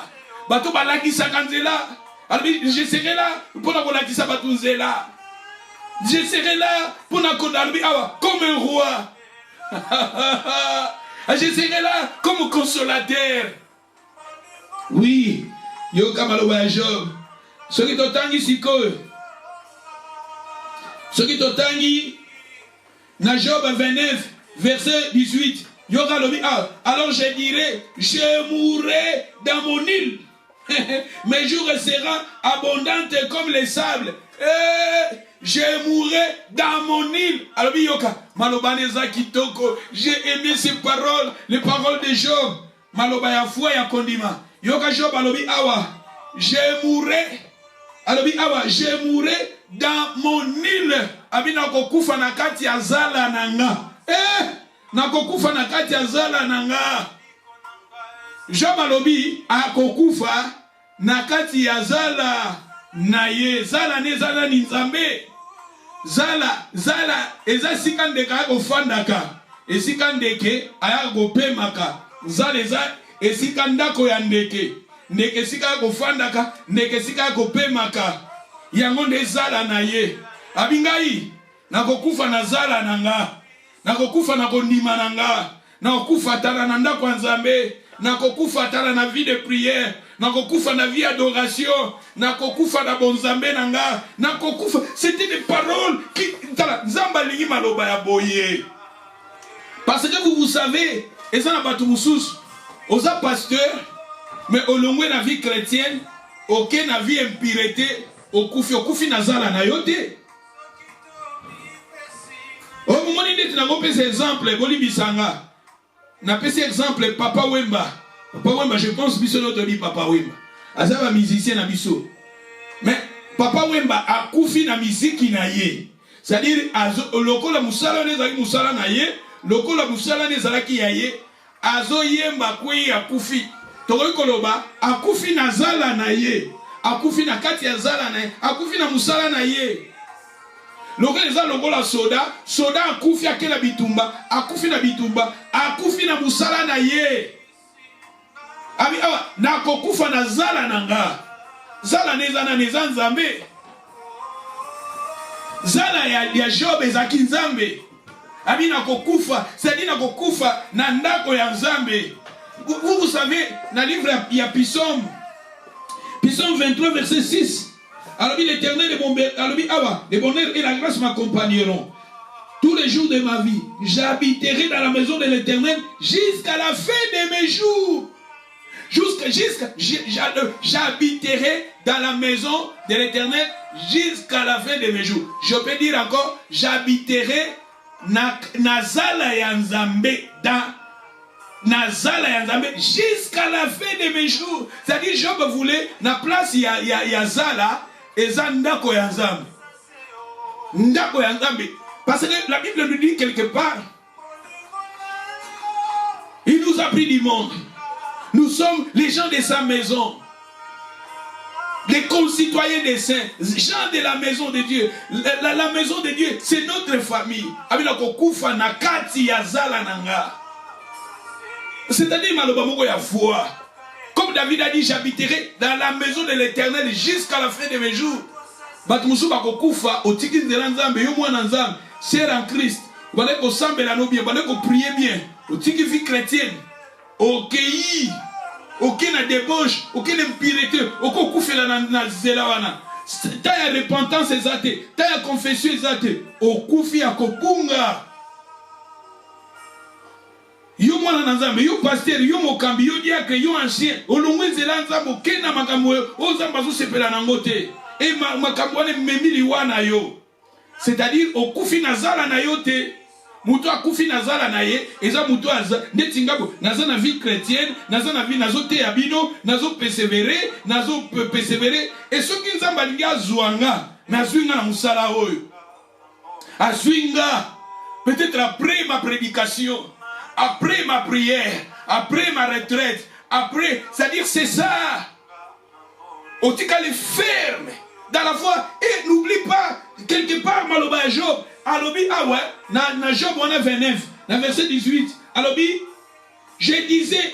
Bateau ba lakisa kanzela. Alors je serai là pour la lakisa batunzela. Je serai là pour la condamner comme un roi. Je serai là comme consolateur. Oui. Yo kamaloba Job. Ce qui t'otangi siko. Ce qui t'otangi. Na Job 29, verset 18. Alors je dirai, je mourrai dans mon île. Mes jours seront abondantes comme les sables. Je mourrai dans mon île. Alors, Malobaneza Kitoko, j'ai aimé ces paroles, les paroles de Job. Malobaya foi ya kondima. Yoka Job alobi awa, je mourrai. Alobi awa, je mourrai dans mon île. Abina kokufa na kati ya zala nanga. Nakokufa na kati ya zala nanga. Job alobi akokufa na kati ya zala na ye. Zala ne zala ni nzambe. Zala eza sika ndeke akofandaka. Esika ndeke ayakopemaka. Zala eza esika ndako ya ndeke. Ndeke sika akofandaka, ndeke sika akopemaka. Yango nde zala na ye. Abingai nakokufa na zala nanga. Nakokufa na kondima nanga. Nakokufa tala na ndako ya nzambe. Nakokufa tala na vie de prière. Nakokufa na vie d'adoration. Nakokufa na bonzambe nanga. Nakokufa. C'était des paroles qui tala nzamba lingi maloba ya boye. Parce que vous savez, et ça n'a pas tout moussous. Osa pasteur, mais au long de la vie chrétienne, aucune vie impureté, okufi na zala na yote. Au moment où nous avons fait exemple, Bolibisanga, nous avons fait exemple Papa Wemba. Papa Wemba, je pense que c'est notre Papa Wemba. Azava un musicien na biso. Mais Papa Wemba a koufi na musique na ye. C'est-à-dire, loko la musala ne zaki musala na ye, loko la musala ne zaki ya ye, azo yemba kwe ya koufi. Toko koloba, a koufi na zala na ye, a koufi na kati ya zala na ye, a koufi na musala na ye. Lorsque les gens la soda akufi akela bitumba, akufi na bitumba, akufi na musala na ye. Abi awa na kokufa na zala nanga. Zala nezana nezanzambe. Zala ya Job ezaki nzambe. Abi na kokufa, c'est-à-dire na kokufa na ndako ya nzambe. Vous savez, dans le livre il y a Psaume 23 verset 6. Alors l'Éternel est mon bonheur, le bonheur et la grâce m'accompagneront. Tous les jours de ma vie, j'habiterai dans la maison de l'Éternel jusqu'à la fin de mes jours. J'habiterai dans la maison de l'Éternel jusqu'à la fin de mes jours. Je peux dire encore, j'habiterai Nazala ya Nzambe jusqu'à la fin de mes jours. C'est-à-dire, Job voulait, na place ya Zala, et Zandako ya Nzambe. Ndako ya Nzambe. Parce que la Bible nous dit quelque part, il nous a pris du monde. Nous sommes les gens de sa maison. Les concitoyens des saints, gens de la maison de Dieu. La maison de Dieu, c'est notre famille. C'est-à-dire, comme David a dit, j'habiterai dans la maison de l'Éternel jusqu'à la fin de mes jours. C'est en Christ. Vous allez prier bien. Vous vie chrétienne. Aucune débauche, aucune impureté, aucun coup fait la zélawana. T'as repentance exacte, t'as confession exacte. Au coup fait à kopunga. Yo mwana nanzambe, yo pasteur, yo mokambi, yo diacre, yo ancien. Olongwe zela nzambo kena makambo o zamba zo sepela nangote. Et makambo ne memili wana yo. C'est-à-dire au coup fait nazala na yote. Muto akufi nazala na ye, eza muto netingabo, naza na vie chrétienne, naza na vie nazo te abino, nazo persévérer, et ceux qui nzamba linga zuanga, nazwinga na musala oyo. Azwinga, peut-être après ma prédication, après ma prière, après ma retraite, après, c'est-à-dire c'est ça. Otika les ferme dans la foi, et n'oublie pas, quelque part, maloba Job, alobi, ah ouais, na Job, on a 29, dans verset 18, alobi, je disais,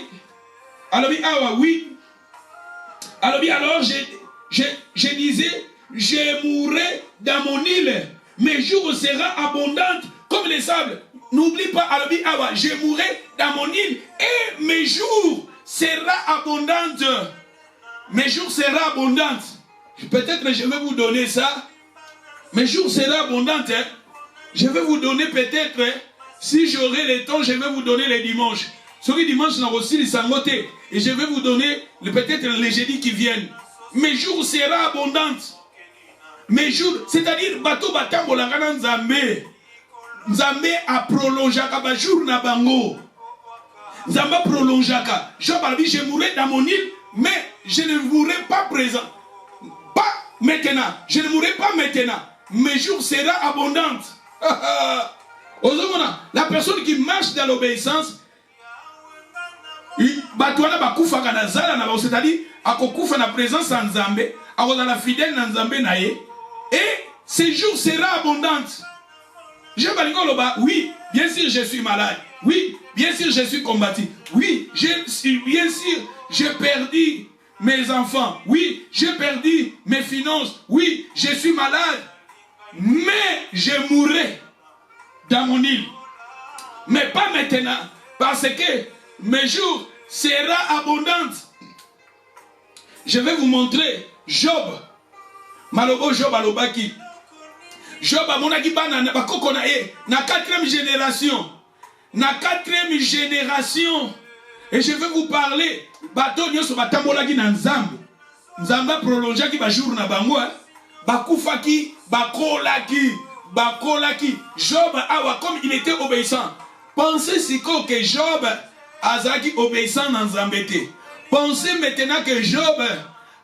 alobi, ah ouais, oui, alobi, alors, je disais, je mourrai dans mon île, mes jours seront abondantes comme les sables. N'oublie pas, alobi, ah ouais, je mourrai dans mon île, et mes jours seront abondantes. Mes jours seront abondantes. Peut-être je vais vous donner ça. Mes jours seront abondantes. Hein? Je vais vous donner peut-être, si j'aurai le temps, je vais vous donner les dimanches. Ce dimanche, n'a aussi les sangotés. Et je vais vous donner peut-être les jeudis qui viennent. Mes jours seront abondantes. Mes jours, c'est-à-dire, bateau batango la gana Nzambe. Nzambe a prolongé ba jour na bango. Nzambe prolongaka. Je mourrai dans mon île, mais je ne mourrai pas présent. Pas maintenant. Je ne mourrai pas maintenant. Mes jours seront abondantes. La personne qui marche dans l'obéissance, c'est-à-dire, à la présence en Nzambe, à la fidèle en Nzambe, et ces jours seront abondantes. Oui, bien sûr, je suis malade. Oui, bien sûr, je suis combattu. Oui, bien sûr, j'ai perdu mes enfants. Oui, j'ai perdu mes finances. Oui, je suis malade. Mais je mourrai dans mon île. Mais pas maintenant. Parce que mes jours seront abondants. Je vais vous montrer Job. Malobo Job alobaki. Job amonaki bana bakoko na ye na 4e génération. Na 4e génération. Et je vais vous parler. Bato nyoso batambolaki na Nzambe. Nzambe prolongeaki ba jour na bango. Bakufaki, bakolaki. Job, comme il était obéissant. Pensez si que Job azaki obéissant dans Nzambete. Pensez maintenant que Job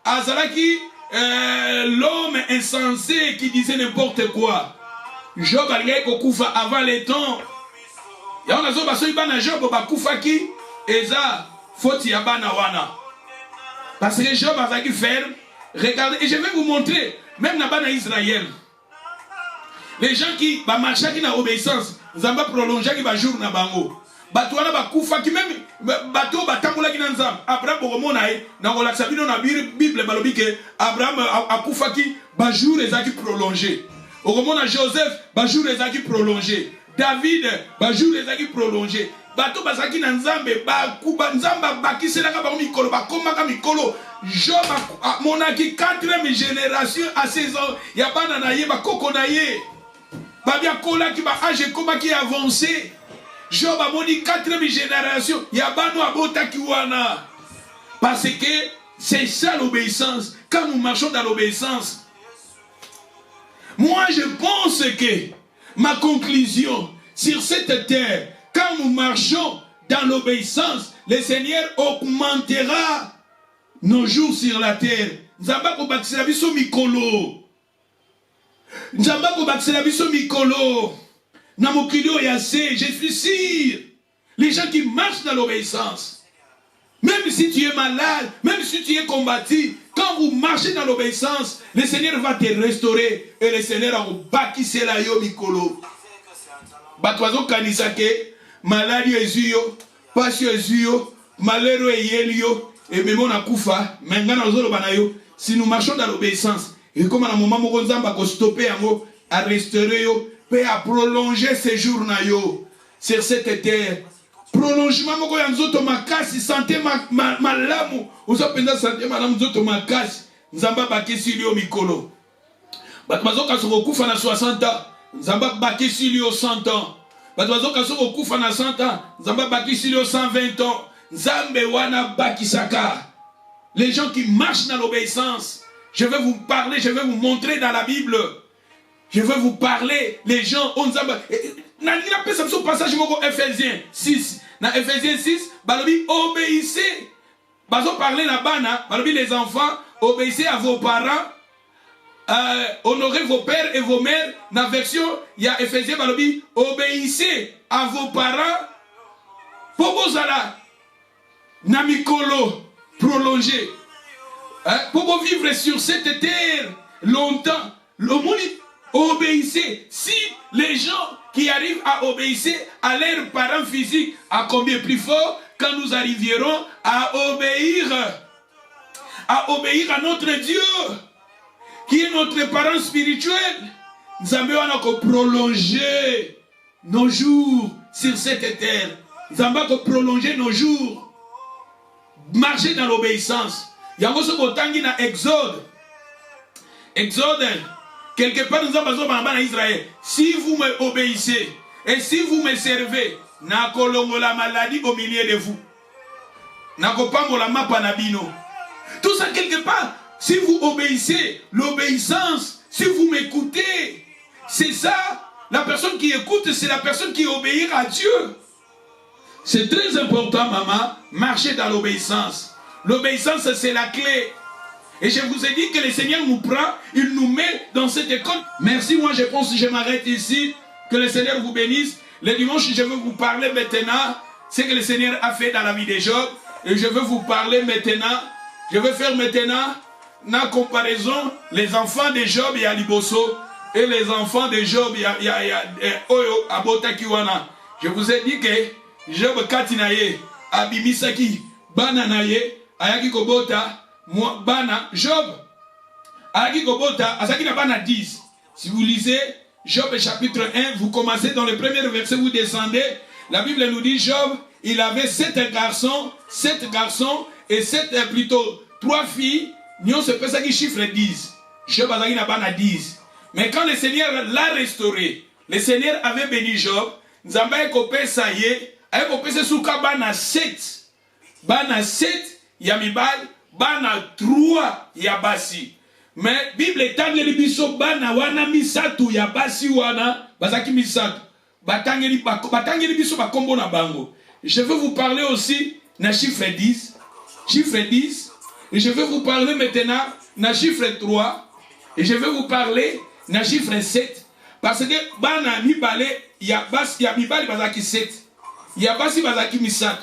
azaki l'homme insensé qui disait n'importe quoi. Job algay kokufa avant les temps. Ya on azo baso ibana Job bakufaki eza foti ya bana wana. Parce que Job azaki ferme. Regardez, et je vais vous montrer, même dans bana Israël. Les gens qui marchaient dans l'obéissance, ils ont prolongé qui jour na bango. Batouana bakufa qui même bateau batambola qui nan zam. Abraham bogomonae na ngola sabino na Bible balobi que Abraham akufa qui jour ezaki prolongé. Ogomona Joseph jour ezaki prolongé. David jour ezaki prolongé. Bateau basaki na Nzambe bakuba Nzamba bakisela ka ba mikolo bakoma ka mikolo. Job monaki 4e génération à 16 ans. Ya bana na ye bakoko na ye. Babia kola qui ba âge koma qui avancé. Job a moni 4e génération. Ya bano abota ki wana. Parce que c'est ça l'obéissance. Quand nous marchons dans l'obéissance, moi je pense que ma conclusion sur cette terre, quand nous marchons dans l'obéissance, le Seigneur augmentera nos jours sur la terre. Nzamba ko bakisela biso mikolo. Nzamba ko bakisela biso mikolo. Na mokili oyo ya se, je suis sûr, les gens qui marchent dans l'obéissance, même si tu es malade, même si tu es combattu, quand vous marchez dans l'obéissance, le Seigneur va te restaurer et le Seigneur va vous bakisela yo mikolo. Batwazo kanisake, maladie ezuyo, passion ezuyo, malheur eyelio, et même on a koufa, mengana ozolo banayo. Si nous marchons dans l'obéissance, et comme à un moment où on va stopper, à restaurer, à prolonger ces jours sur cette terre. Prolongement, nous ma casse, santé ma lame, nous avons santé ma lame, nous ma casse, nous avons baqué sur lui au mikolo. Batmazo Kasoko na 60 ans, nous avons baqué sur lui au 100 ans. Batmazo Kasoko na 100 ans, nous avons baqué sur lui au 120 ans. Zambe wana bakisaka. Les gens qui marchent dans l'obéissance, je vais vous parler, je vais vous montrer dans la Bible. Je vais vous parler, les gens, on a ce passage dans Ephésiens 6. Dans Ephésiens 6, balobi obéissez. Bazo parler là-bas, balobi les enfants, obéissez à vos parents, honorez vos pères et vos mères. Dans la version, il y a Ephésiens, balobi obéissez à vos parents. Pobozala, namikolo. Prolonger. Pour vivre sur cette terre longtemps, le monde obéissez. Si les gens qui arrivent à obéir à leurs parents physiques, à combien plus fort quand nous arriverons à obéir à notre Dieu, qui est notre parent spirituel, nous allons prolonger nos jours sur cette terre. Nous allons prolonger nos jours. Marcher dans l'obéissance. Il y a aussi un Exode. Exode, quelque part nous avons besoin d'Israël. Si vous me obéissez et si vous me servez, n'a kolongo la maladie au milieu de vous. N'a kopango la mapanabino. Tout ça quelque part, si vous obéissez, l'obéissance, si vous m'écoutez, c'est ça. La personne qui écoute, c'est la personne qui obéit à Dieu. C'est très important, maman, marcher dans l'obéissance. L'obéissance, c'est la clé. Et je vous ai dit que le Seigneur nous prend, il nous met dans cette école. Merci, moi je pense que je m'arrête ici. Que le Seigneur vous bénisse. Le dimanche, je veux vous parler maintenant ce que le Seigneur a fait dans la vie de Job. Et je veux vous parler maintenant. Je vais faire maintenant la comparaison les enfants de Job et Aliboso et les enfants de Job et Oyo Abotakiwana. Je vous ai dit que Job Katinaye, Abimisaki, Bananaye, Ayaki Kobota, Bana, Job, Ayaki Kobota, Asaki na Bana 10. Si vous lisez Job chapitre 1, vous commencez dans le premier verset, vous descendez. La Bible nous dit Job, il avait 7 garçons et 3 filles. Nous se fait ça qui chiffre 10. Job Asaki na Bana 10. Mais quand le Seigneur l'a restauré, le Seigneur avait béni Job, Nzamba ekopé ça y est. Aye kopese suka bana 7. Bana 7 ya mibali, bana 3 ya basi. Mais Bible etangeli biso bana wana misatu ya basi wana, bazaki misatu. Batangeli biso bakombo na bango. Je vais vous parler aussi na chiffre 10. Chiffre 10. Et je vais vous parler maintenant na chiffre 3. Et je vais vous parler na chiffre 7. Parce que bana mibale ya basi ya mibali bazaki 7. Ya basi bazaki misatu.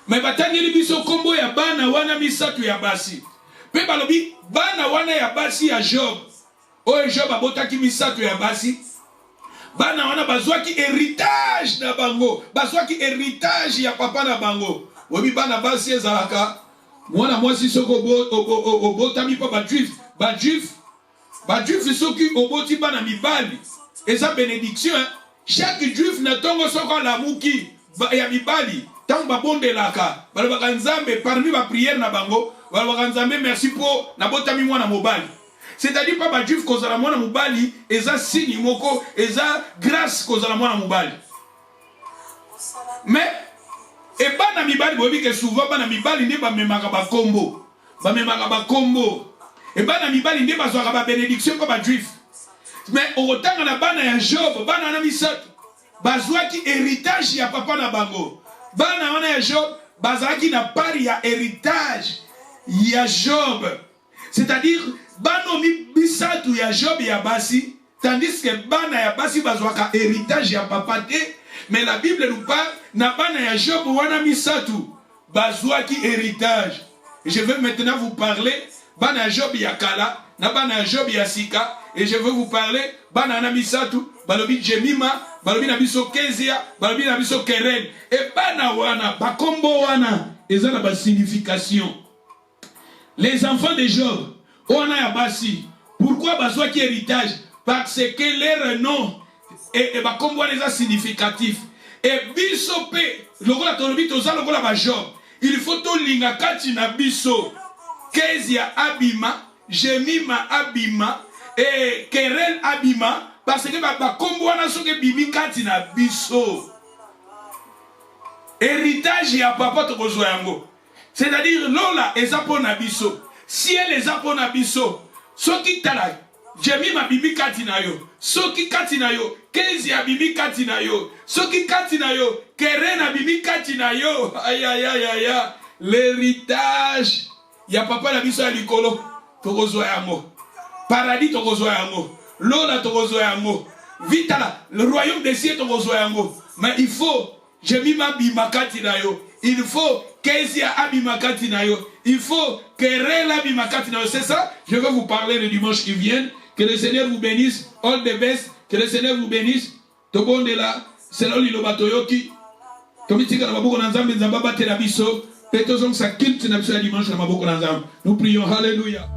Mais batangeli biso kombo ya bana wana misatu ya basi. Pe balobi bana wana ya basi ya Job. Oye Job abotaki misatu ya basi. Bana wana bazwaki héritage na bango. Bazwaki héritage ya papa na bango. Webi bana basi ezalaka. Mwana mwasi soko obotami pa bajuif. Bajuif soki oboti bana mibali. Eza bénédiction. Chaque juif na tongo soko la muki. Ya mibali, tant babonde laka, balabaka nzambe parmi ba prière na bango, balabaka nzambe merci pour na botami mwana mobali. C'est-à-dire pas ba juif kozala mwana mobali, eza signe moko, eza grâce kozala mwana mobali. Mais Et bana mibali bobi que souvent bana mibali ne ba memaka ba combo. Ba memaka ba combo. Et bana mibali ne ba zoaka ba bénédiction comme ba juif. Mais autant na bana ya Job, bana na misatu. Bazwaki héritage ya papa na bango. Bana wana ya Job, bazaki na pari ya héritage ya Job. C'est-à-dire bano misatu ya Job ya basi, tandis que bana ya basi bazwaka héritage ya papa te. Mais la Bible nous parle, na bana ya Job wana misatu, bazwaki héritage. Je vais maintenant vous parler, bana ya Job ya kala, na bana ya Job ya sika, et je vais vous parler, bana na misatu, balobi Jemima, balobi na biso Kezia, balobi na biso Keren, et bana wana, bakombo wana, eza na ba signification. Les enfants de Job, wana ya basi, pourquoi bazwaki héritage? Parce que leur nom, et bakombo wana eza significatif. Et biso pe, lokola tolobi toza lokola ba Job, il faut to linga kati na biso, Kezia abima, Jemima abima, et Keren abima, parce que bakombo wana soke bibi kati na biso. Héritage ya papa tokozwa yango. C'est-à-dire lola ezapo na biso. Ciel ezapo na biso. Soki tala Jemima bibi kati na yo. Soki kati na yo. Kezia bibi kati na yo. Soki kati na yo. Keren bibi kati na yo. Aïe aïe aïe aïe. L'héritage ya papa na biso ya likolo tokozwa yango. Paradis tokozwa yango. Lola tokozwa yango. Vitala le royaume des cieux tokozwa yango. Mais il faut Jemima bimakati na yo. Il faut Kezia abimakati na yo. Il faut Keren abimakati na yo. C'est ça, je vais vous parler le dimanche qui vient. Que le Seigneur vous bénisse. All the best. Que le Seigneur vous bénisse. Tobonde là. C'est là l'ilo batoyoki. Tomitika na maboko na nzambe nzamba batela biso. Petozong sa kilt na biso ya dimanche na maboko na nzambe. Nous prions. Alléluia.